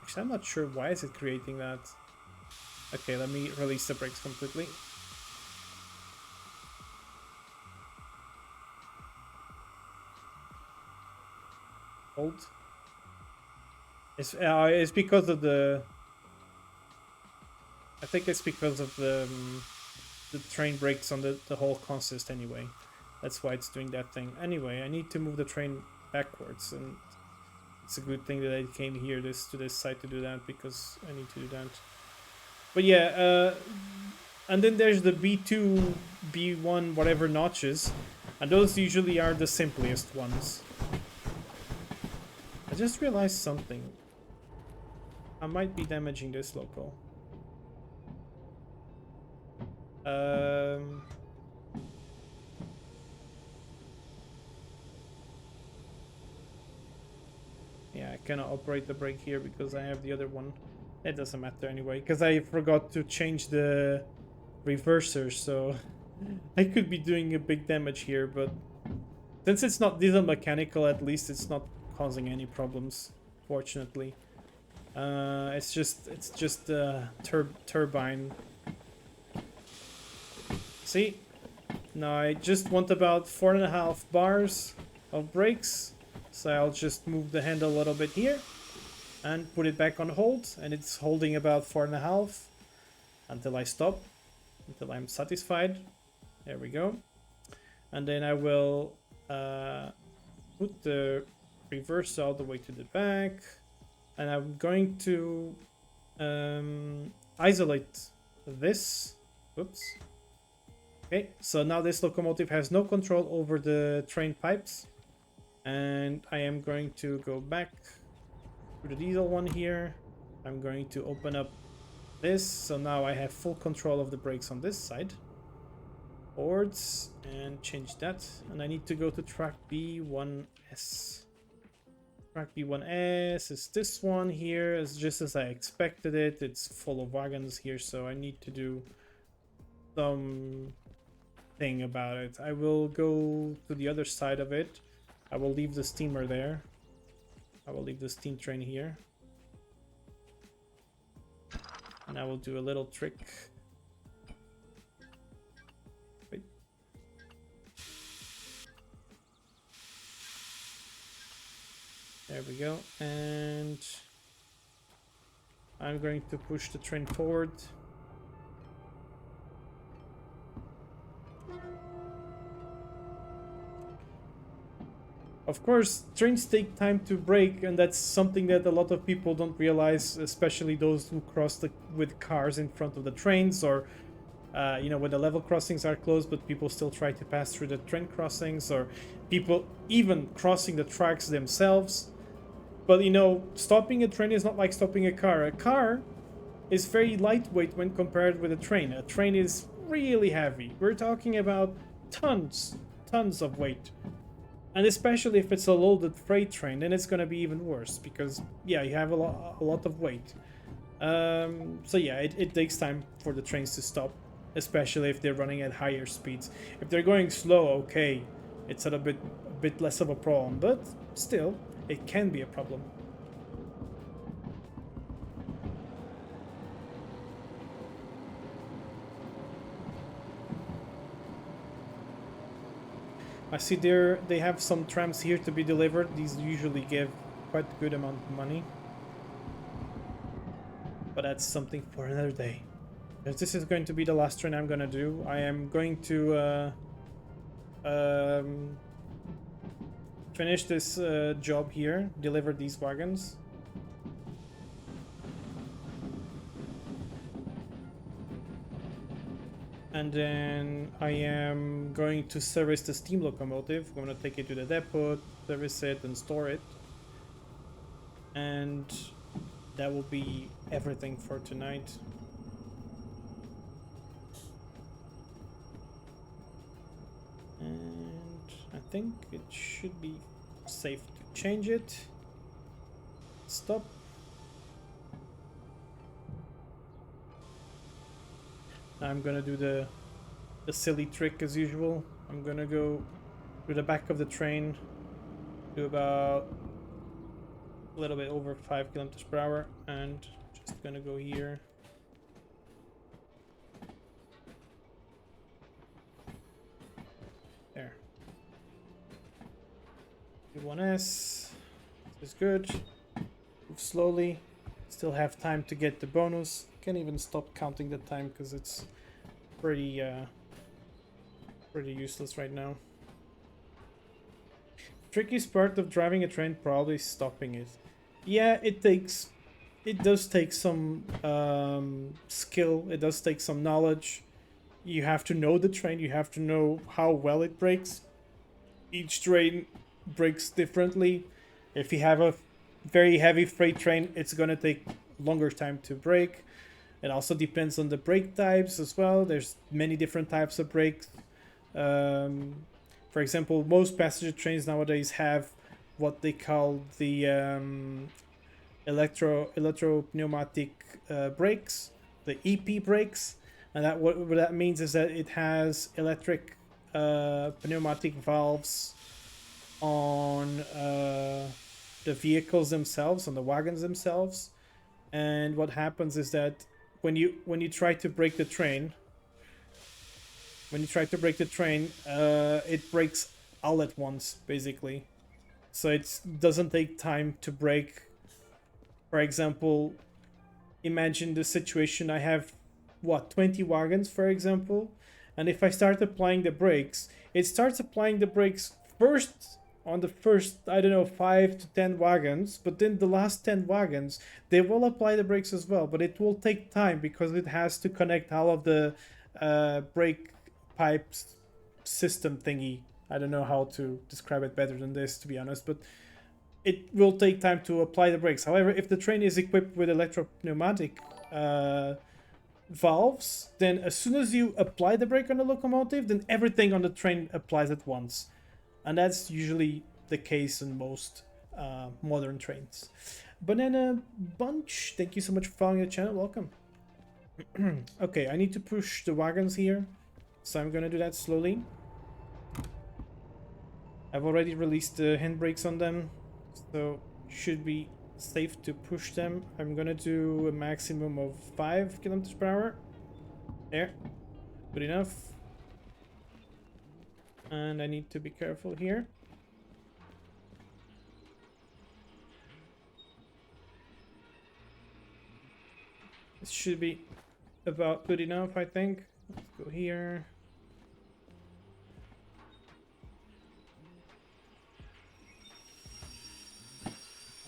Actually, I'm not sure why is it creating that. Okay, let me release the brakes completely. Hold. It's because of the... I think it's because of the train brakes on the whole consist anyway. That's why it's doing that thing. Anyway, I need to move the train backwards, and it's a good thing that I came here to this side to do that, because I need to do that. But yeah, and then there's the B2, B1, whatever notches, and those usually are the simplest ones. I just realized something. I might be damaging this local. Yeah, I cannot operate the brake here because I have the other one. It doesn't matter anyway, because I forgot to change the reverser, so I could be doing a big damage here, but since it's not diesel mechanical, at least it's not causing any problems, fortunately. It's just turbine. See? Now I just want about 4.5 bars of brakes. So I'll just move the handle a little bit here and put it back on hold, and it's holding about 4.5 until I stop, until I'm satisfied. There we go. And then I will put the reverse all the way to the back, and I'm going to isolate this. Oops. Okay, so now this locomotive has no control over the train pipes. And I am going to go back to the diesel one here. I'm going to open up this, so now I have full control of the brakes on this side. Boards, and change that. And I need to go to track B1S. Track B1S is this one here. It's just as I expected it. It's full of wagons here, so I need to do some thing about it. I will go to the other side of it. I will leave the steamer there. I will leave the steam train here. And I will do a little trick. Wait. There we go. And I'm going to push the train forward. Of course, trains take time to break, and that's something that a lot of people don't realize, especially those who cross with cars in front of the trains, or you know, when the level crossings are closed, but people still try to pass through the train crossings, or people even crossing the tracks themselves. But you know, stopping a train is not like stopping a car. A car is very lightweight when compared with a train. A train is really heavy. We're talking about tons of weight. And especially if it's a loaded freight train, then it's going to be even worse, because yeah, you have a lot of weight. So yeah, it takes time for the trains to stop, especially if they're running at higher speeds. If they're going slow, okay, it's a bit less of a problem, but still, it can be a problem. I see they have some trams here to be delivered. These usually give quite a good amount of money. But that's something for another day. If this is going to be the last train I'm gonna do, I am going to finish this job here, deliver these wagons. And then I am going to service the steam locomotive. I'm going to take it to the depot, service it, and store it. And that will be everything for tonight. And I think it should be safe to change it. Stop. I'm gonna do the silly trick as usual. I'm gonna go to the back of the train, do about a little bit over 5 kilometers per hour, and just gonna go here. There. 1S. This is good. Move slowly. Still have time to get the bonus. Can't even stop counting the time because it's pretty pretty useless right now. Trickiest part of driving a train probably stopping it. Yeah, it does take some skill. It does take some knowledge. You have to know the train. You have to know how well it brakes. Each train brakes differently. If you have a very heavy freight train, it's gonna take longer time to brake. It also depends on the brake types as well. There's many different types of brakes. For example, most passenger trains nowadays have what they call the electro pneumatic brakes, the EP brakes, and that what that means is that it has electric pneumatic valves on the vehicles themselves, on the wagons themselves. And what happens is that when you try to brake the train, it brakes all at once, basically. So it doesn't take time to brake. For example, imagine the situation: I have, what, 20 wagons, for example, and if I start applying the brakes, it starts applying the brakes first on the first, I don't know, 5 to 10 wagons, but then the last 10 wagons, they will apply the brakes as well, but it will take time because it has to connect all of the brake pipes system thingy. I don't know how to describe it better than this, to be honest, but it will take time to apply the brakes. However, if the train is equipped with electro-pneumatic valves, then as soon as you apply the brake on the locomotive, then everything on the train applies at once. And that's usually the case in most modern trains. Banana Bunch, thank you so much for following the channel. Welcome. Okay, I need to push the wagons here, so I'm gonna do that slowly. I've already released the handbrakes on them, so should be safe to push them. I'm gonna do a maximum of 5 kilometers per hour. There, good enough. And I need to be careful here. This should be about good enough, I think. Let's go here.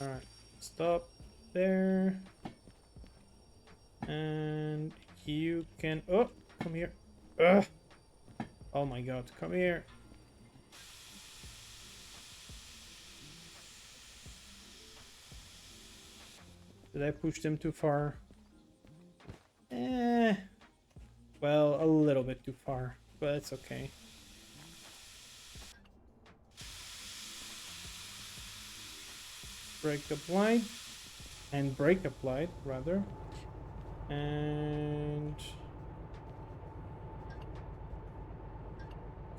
Alright, stop there. And you can... Oh, come here. Ugh. Oh my god, come here. Did I push them too far? Well, a little bit too far, but it's okay. Brake applied. And brake applied, rather. And...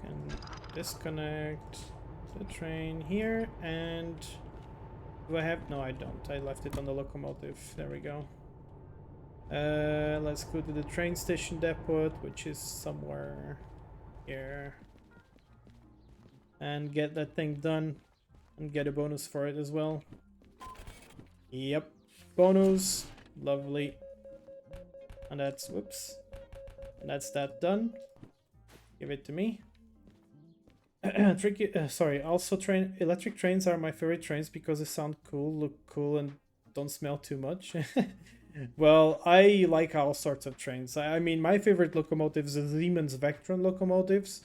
can disconnect the train here, and... do I have... no, I don't. I left it on the locomotive. There we go. Let's go to the train station depot, which is somewhere here. And get that thing done. And get a bonus for it as well. Yep. Bonus. Lovely. And that's... whoops. And that's that done. Give it to me. Sorry, also electric trains are my favorite trains because they sound cool, look cool, and don't smell too much. Well, I like all sorts of trains. I mean, my favorite locomotives are Siemens Vectron locomotives.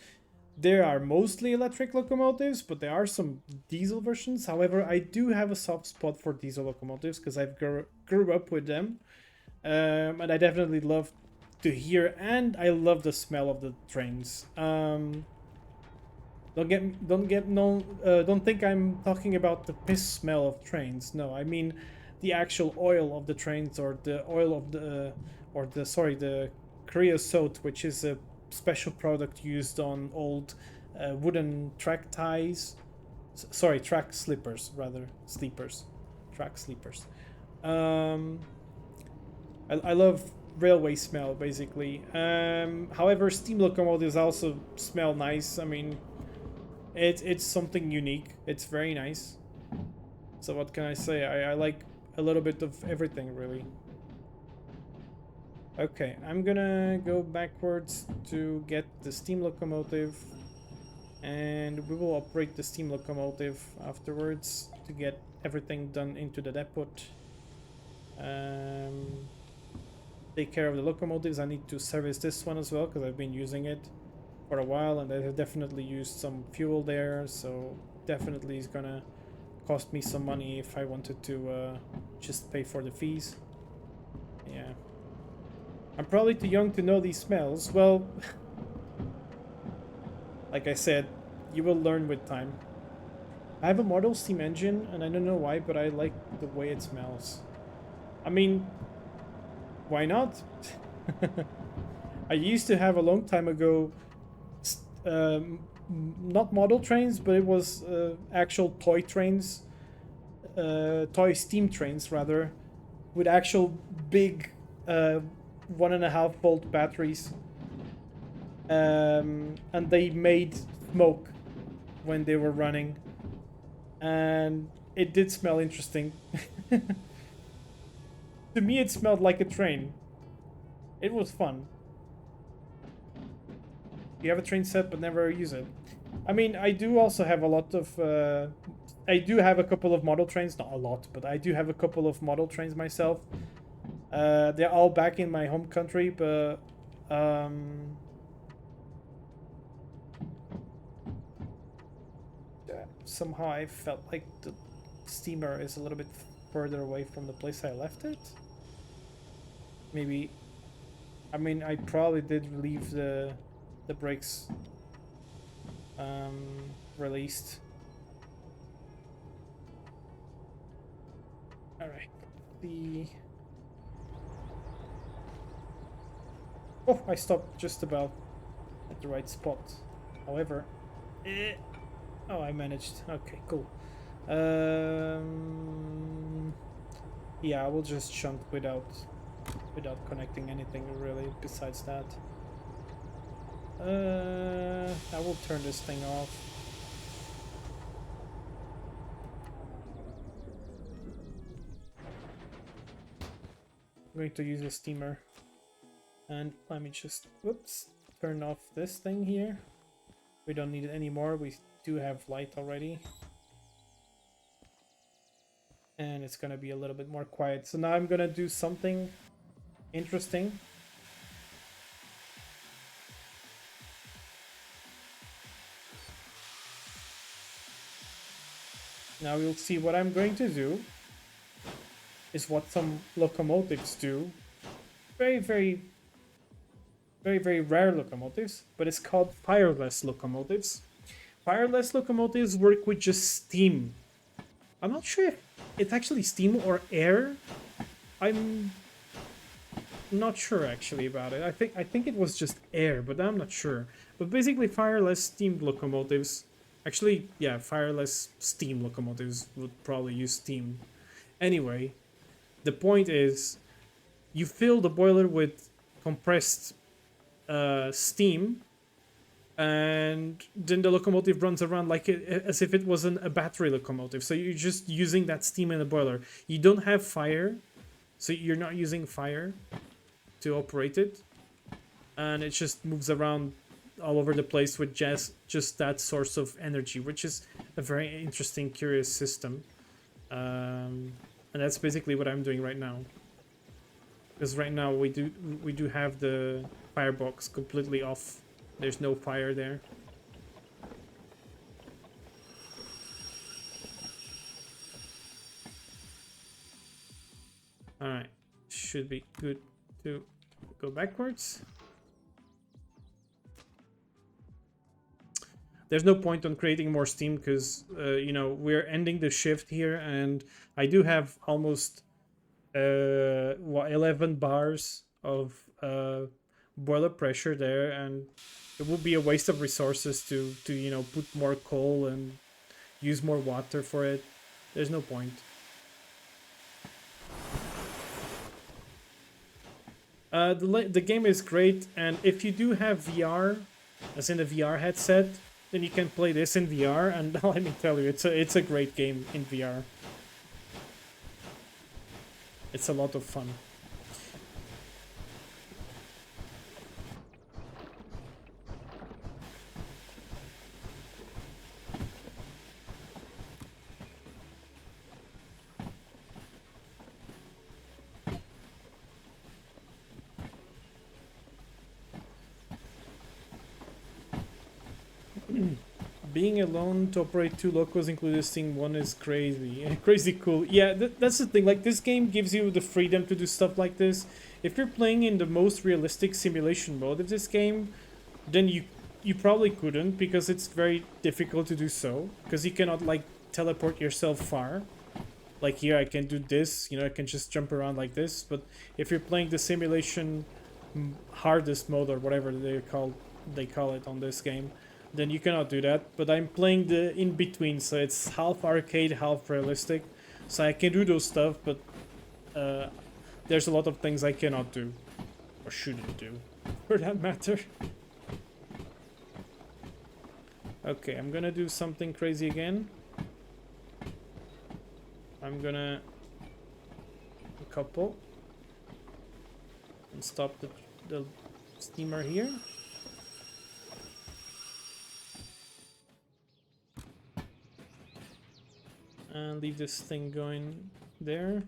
There are mostly electric locomotives, but there are some diesel versions. However, I do have a soft spot for diesel locomotives because I've grew up with them. And I definitely love to hear, and I love the smell of the trains. Don't think I'm talking about the piss smell of trains. No, I mean the actual oil of the trains, or the oil of the, the creosote, which is a special product used on old wooden track ties. Sorry, track slippers, rather, sleepers. track sleepers. Um, I love railway smell basically. However, steam locomotives also smell nice. I mean, it's something unique. It's very nice. So what can I say? I like a little bit of everything really. Okay, I'm gonna go backwards to get the steam locomotive, and we will operate the steam locomotive afterwards to get everything done into the depot. Um, Take care of the locomotives. I need to service this one as well because I've been using it for a while and I have definitely used some fuel there, so definitely is gonna cost me some money if I wanted to just pay for the fees. Yeah. I'm probably too young to know these smells. Well, like I said, you will learn with time. I have a model steam engine and I don't know why, but I like the way it smells. I mean, why not? I used to have a long time ago, not model trains, but it was actual toy trains, toy steam trains rather, with actual big 1.5 volt batteries, and they made smoke when they were running, and it did smell interesting. To me, it smelled like a train. It was fun. You have a train set but never use it. I mean, I do also have a lot of... I do have a couple of model trains. Not a lot, but I do have a couple of model trains myself. They're all back in my home country, but... somehow I felt like the steamer is a little bit further away from the place I left it. Maybe... I mean, I probably did leave the brakes released. Alright. Oh, I stopped just about at the right spot. However... Oh, I managed. Okay, cool. Yeah, I will just shunt without connecting anything really besides that. I will turn this thing off. I'm going to use a steamer. And let me just, whoops, turn off this thing here. We don't need it anymore. We do have light already. And it's gonna be a little bit more quiet. So now I'm gonna do something interesting. Now you'll see what I'm going to do is what some locomotives do. Very, very, very, very rare locomotives, but it's called fireless locomotives. Fireless locomotives work with just steam. I'm not sure if it's actually steam or air. I'm not sure actually about it. I think it was just air, but I'm not sure. But basically fireless steam locomotives, actually, yeah, fireless steam locomotives would probably use steam. Anyway, the point is you fill the boiler with compressed steam, and then the locomotive runs around like as if it wasn't a battery locomotive. So you're just using that steam in the boiler. You don't have fire, so you're not using fire to operate it, and it just moves around all over the place with just that source of energy, which is a very interesting, curious system. And that's basically what I'm doing right now. Because right now we do have the firebox completely off. There's no fire there. Alright, should be good to go backwards. There's no point on creating more steam because, you know, we're ending the shift here, and I do have almost 11 bars of boiler pressure there, and it would be a waste of resources to you know, put more coal and use more water for it. There's no point. The game is great, and if you do have VR, as in a VR headset, then you can play this in VR. And let me tell you, it's a great game in VR. It's a lot of fun. Being alone to operate two locos, including this thing, one is crazy. Crazy cool. Yeah, that's the thing. Like, this game gives you the freedom to do stuff like this. If you're playing in the most realistic simulation mode of this game, then you probably couldn't, because it's very difficult to do so. Because you cannot, like, teleport yourself far. Like here, I can do this, you know, I can just jump around like this. But if you're playing the simulation hardest mode, or whatever they call it on this game, then you cannot do that. But I'm playing the in between, so it's half arcade, half realistic, so I can do those stuff. But there's a lot of things I cannot do, or shouldn't do, for that matter. Okay, I'm gonna do something crazy again. I'm gonna couple and stop the steamer here. And leave this thing going there.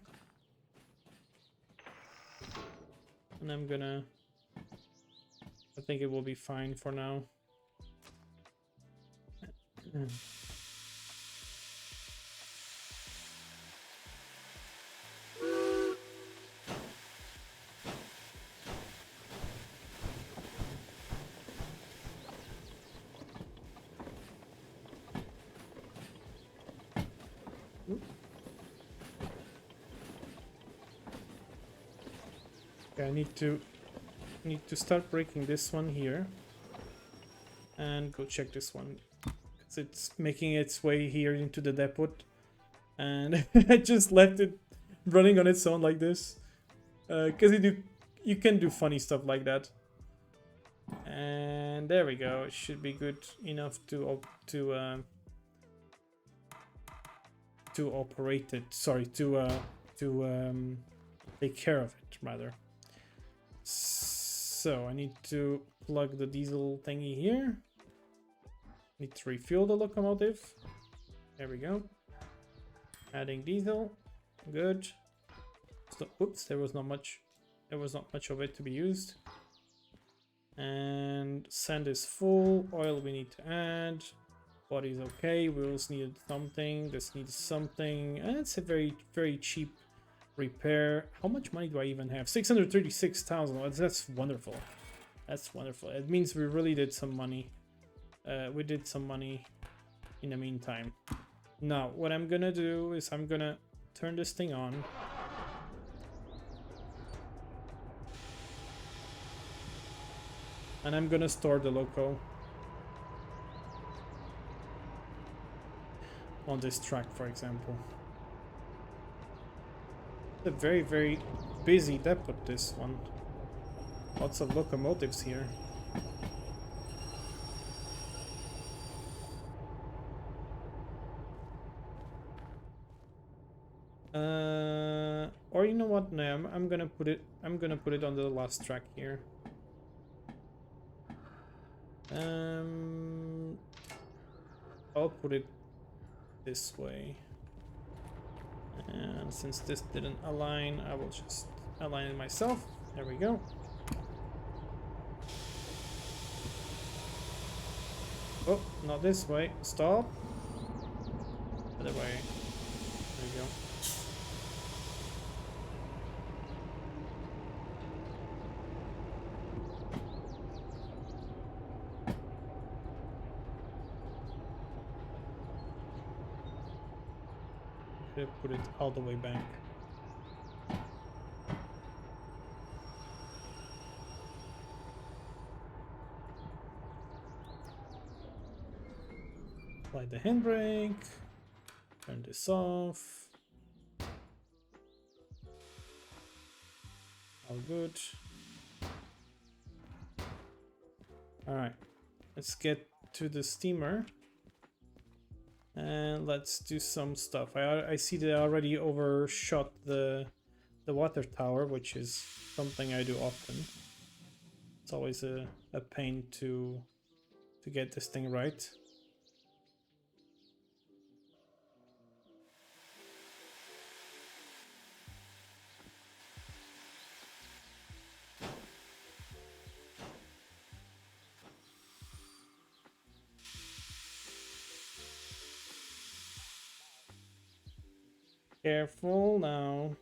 And I'm gonna... I think it will be fine for now. Okay, I need to start breaking this one here and go check this one, because it's making its way here into the depot, and I just left it running on its own like this, because you can do funny stuff like that. And there we go. It should be good enough to operate it. Sorry, to take care of it rather. So I need to plug the diesel thingy here. Need to refuel the locomotive. There we go. Adding diesel. Good. So, oops, there was not much of it to be used. And sand is full. Oil we need to add. Body's okay. Wheels needed something. This needs something. And it's a very, very cheap repair. How much money do I even have? 636,000. That's wonderful. That's wonderful. It means we really did some money. We did some money in the meantime. Now, what I'm gonna do is I'm gonna turn this thing on. And I'm gonna store the loco on this track, for example. It's a very, very busy depot, this one. Lots of locomotives here. Or you know what? No, I'm gonna put it on the last track here. I'll put it this way. And since this didn't align, I will just align it myself. There we go. Oh, not this way. Stop. Other way. There we go. Put it all the way back. Apply the handbrake. Turn this off. All good. All right, let's get to the steamer. And let's do some stuff. I see that I already overshot the water tower, which is something I do often. It's always a pain to get this thing right. Careful now.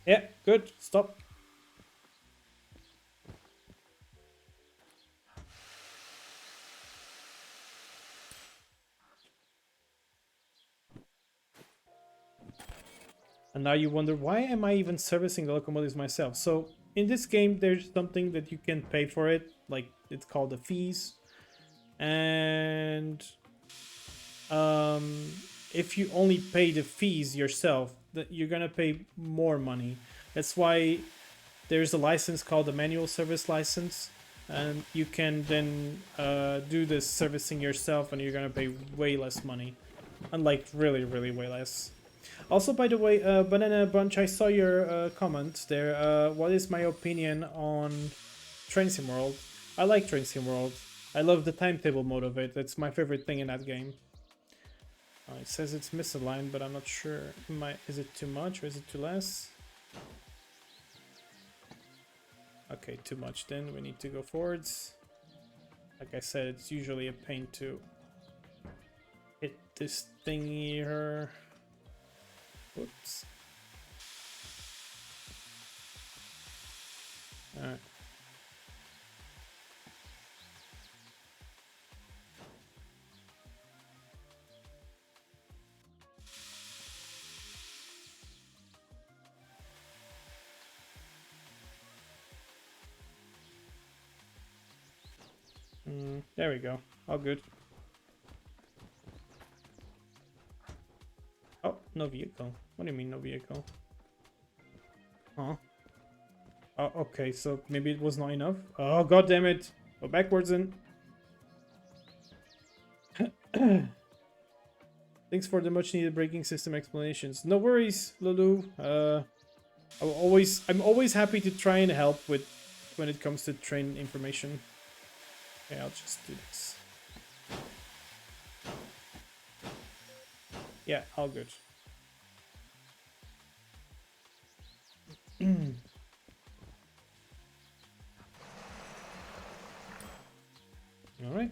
Yeah, good. Stop. And now you wonder, why am I even servicing the locomotives myself? So in this game, there's something that you can pay for it. Like, it's called the fees. And if you only pay the fees yourself, that you're gonna pay more money. That's why there's a license called the manual service license, and you can then do this servicing yourself, and you're gonna pay way less money, unlike really way less. Also, by the way, Banana Bunch, I saw your comment there. What is my opinion on Train Sim World? I like Train Sim World. I love the timetable mode of it. It's my favorite thing in that game. It says it's misaligned, but I'm not sure. Is it too much or is it too less? Okay, too much then. We need to go forwards. Like I said, it's usually a pain to hit this thing here. Whoops. Alright. There we go. All good. Oh, no vehicle. What do you mean no vehicle? Huh? Oh, okay, so maybe it was not enough. Oh, god damn it. Go backwards then. Thanks for the much needed braking system explanations. No worries, Lulu. I'm always happy to try and help with when it comes to train information. Okay, I'll just do this. Yeah, all good. Alright.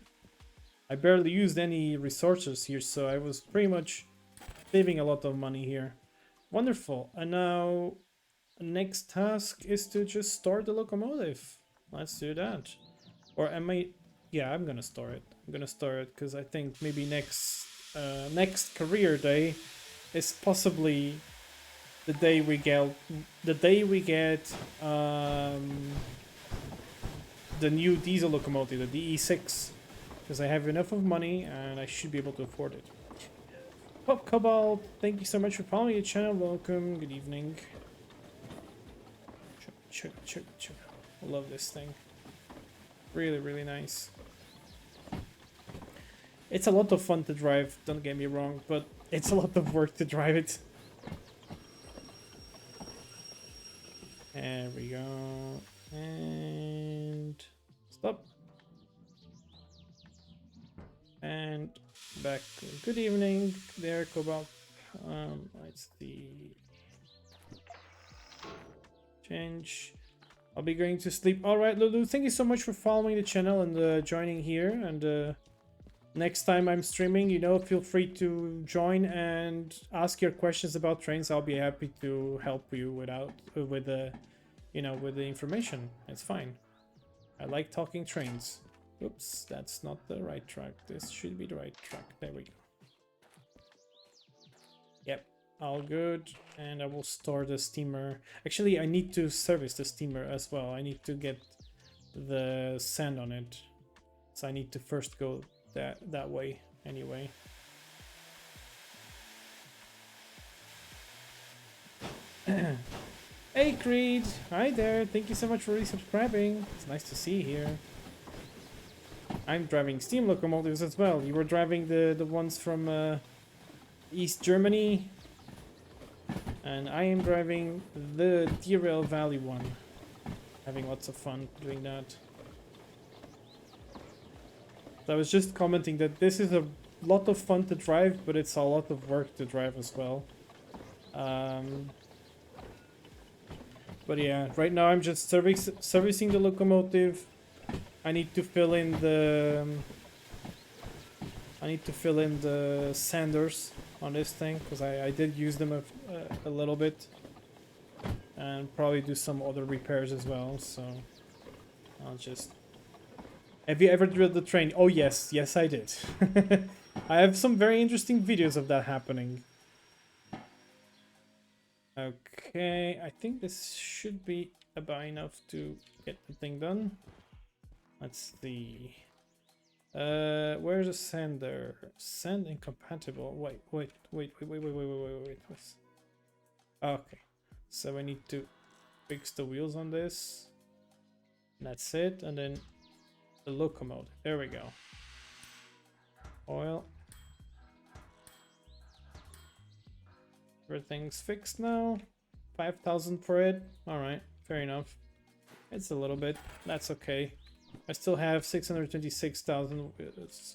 I barely used any resources here, so I was pretty much saving a lot of money here. Wonderful. And now, next task is to just store the locomotive. Let's do that. Or am I... Yeah, I'm gonna store it. I'm gonna store it because I think maybe next career day is possibly the day we get the new diesel locomotive, the DE6, because I have enough of money and I should be able to afford it. Pop Cobalt, thank you so much for following the channel. Welcome. Good evening. Chug. I love this thing. Really nice. It's a lot of fun to drive, don't get me wrong, but it's a lot of work to drive it. There we go. And stop. And back. Good evening there, Cobalt. Let's see. Change. I'll be going to sleep. Alright, Lulu, thank you so much for following the channel and joining here. And next time I'm streaming, you know, feel free to join and ask your questions about trains. I'll be happy to help you with the information. It's fine. I like talking trains. Oops, that's not the right track. This should be the right track. There we go. Yep, all good. And I will store the steamer. Actually, I need to service the steamer as well. I need to get the sand on it. So I need to first go that way anyway. Hey Creed! Hi there, thank you so much for resubscribing. It's nice to see you here. I'm driving steam locomotives as well. You were driving the ones from East Germany, and I am driving the Derail Valley one. Having lots of fun doing that. So I was just commenting that this is a lot of fun to drive, but it's a lot of work to drive as well. But yeah, right now I'm just servicing the locomotive. I need to fill in the sanders on this thing because I did use them a little bit, and probably do some other repairs as well. So I'll just. Have you ever drilled the train? Oh yes, yes I did. I have some very interesting videos of that happening. Okay, I think this should be about enough to get the thing done. Let's see. Where's the sander? Sand incompatible. Wait. Okay, so I need to fix the wheels on this. That's it, and then the locomotive. There we go. Oil. Everything's fixed now. 5,000 for it. Alright, fair enough. It's a little bit. That's okay. I still have 626,000,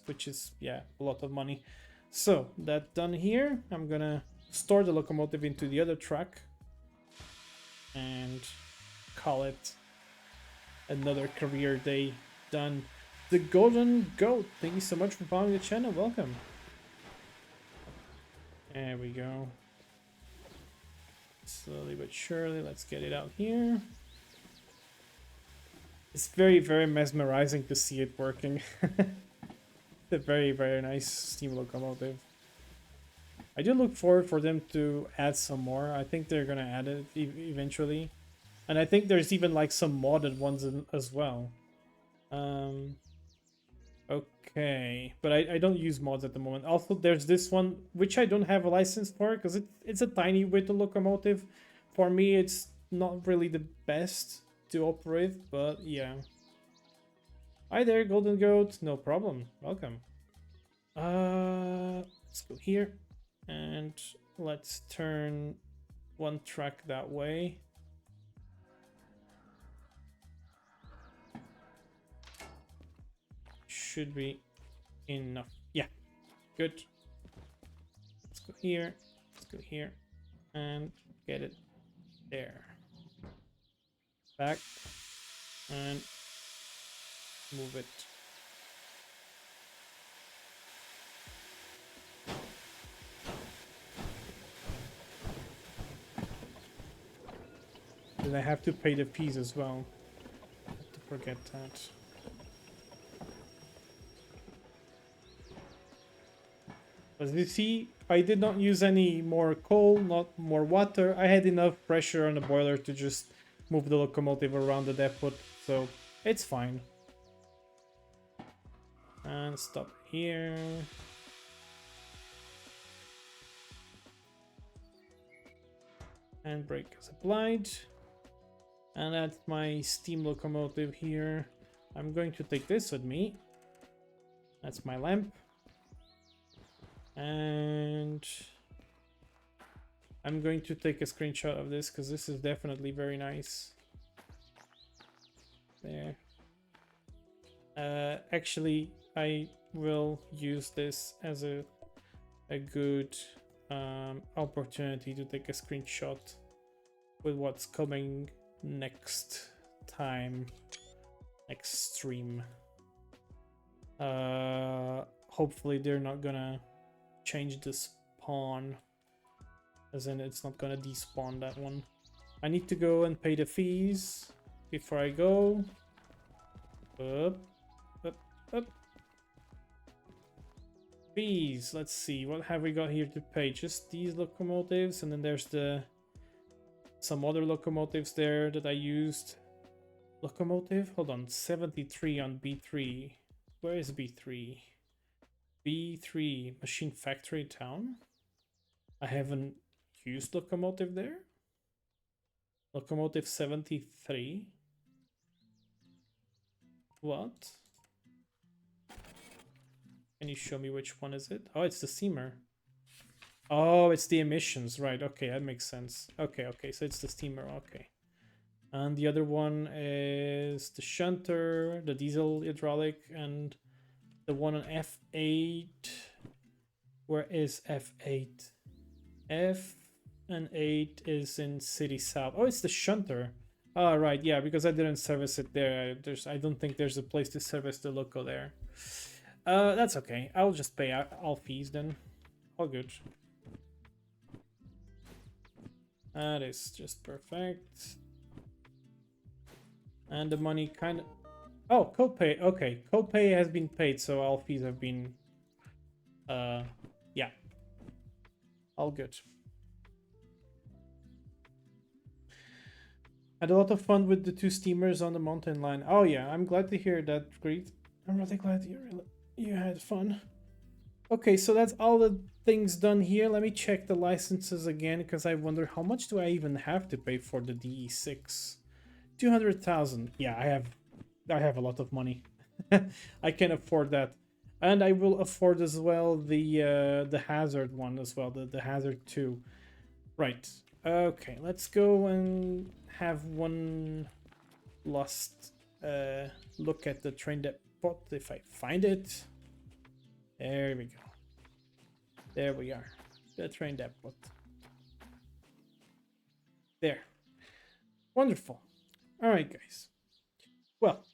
which is, yeah, a lot of money. So, that done here. I'm gonna store the locomotive into the other truck. And call it another career day done. The Golden Goat, thank you so much for following the channel. Welcome. There we go. Slowly but surely, let's get it out here. It's very, very mesmerizing to see it working. It's a very, very nice steam locomotive. I do look forward for them to add some more. I think they're gonna add it eventually. And I think there's even like some modded ones as well. Okay, but I don't use mods at the moment. Also, there's this one, which I don't have a license for, because it's a tiny little locomotive. For me, it's not really the best to operate, but yeah. Hi there, Golden Goat. No problem. Welcome. Let's go here. And let's turn one track that way. Should be enough. Yeah, good. Let's go here. Let's go here. And get it there. Back. And move it. Then I have to pay the fees as well. Have to forget that. As you see, I did not use any more coal, not more water. I had enough pressure on the boiler to just move the locomotive around the depot, so it's fine. And stop here. And brake is applied. And that's my steam locomotive here. I'm going to take this with me. That's my lamp. And I'm going to take a screenshot of this because this is definitely very nice. There. Actually, I will use this as a good opportunity to take a screenshot with what's coming next time, next stream. Hopefully they're not gonna change the spawn, as in it's not gonna despawn that one. I need to go and pay the fees before I go. Up. Fees, let's see, what have we got here to pay? Just these locomotives, and then there's some other locomotives there that I used. Locomotive, hold on, 73 on B3. Where is B3? B3, Machine Factory Town. I haven't used locomotive there. Locomotive 73. What? Can you show me which one is it? Oh, it's the steamer. Oh, it's the emissions, right? Okay, that makes sense. Okay, okay, so it's the steamer. Okay, and the other one is the shunter, the diesel hydraulic, and the one on F8. Where is F8? F and 8 is in City South. Oh, it's the shunter. Oh, right, yeah, because I didn't service it there. I don't think there's a place to service the loco there. That's okay. I'll just pay all fees then. All good. That is just perfect. And the money kind of... Oh, copay. Okay, copay has been paid, so all fees have been... Yeah, all good. Had a lot of fun with the two steamers on the mountain line. Oh yeah, I'm glad to hear that. Great. I'm really glad you had fun. Okay, so that's all the things done here. Let me check the licenses again because I wonder how much do I even have to pay for the DE6? 200,000. Yeah, I have a lot of money. I can afford that. And I will afford as well the hazard one as well, the hazard 2. Right. Okay, let's go and have one last look at the train depot if I find it. There we go. There we are. The train depot. There. Wonderful. All right, guys. Well,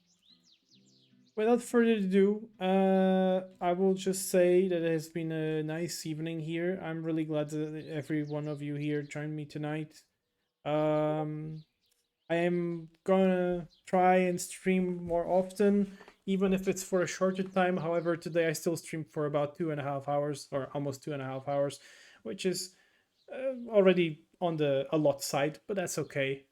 without further ado, I will just say that it has been a nice evening here. I'm really glad that every one of you here joined me tonight. Um, I am gonna try and stream more often, even if it's for a shorter time. However, today I still streamed for about 2.5 hours, or almost 2.5 hours, which is already on the a lot side, but that's okay.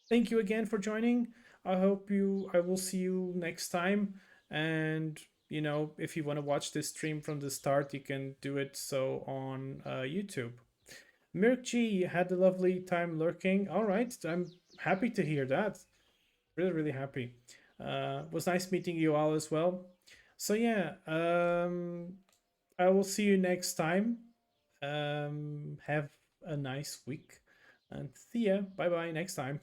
Thank you again for joining. I will see you next time. And if you want to watch this stream from the start, you can do it so on YouTube. Mirk G had a lovely time lurking. All right, I'm happy to hear that. Really, really happy. Was nice meeting you all as well. So yeah, I will see you next time. Have a nice week, and see ya. Bye bye next time.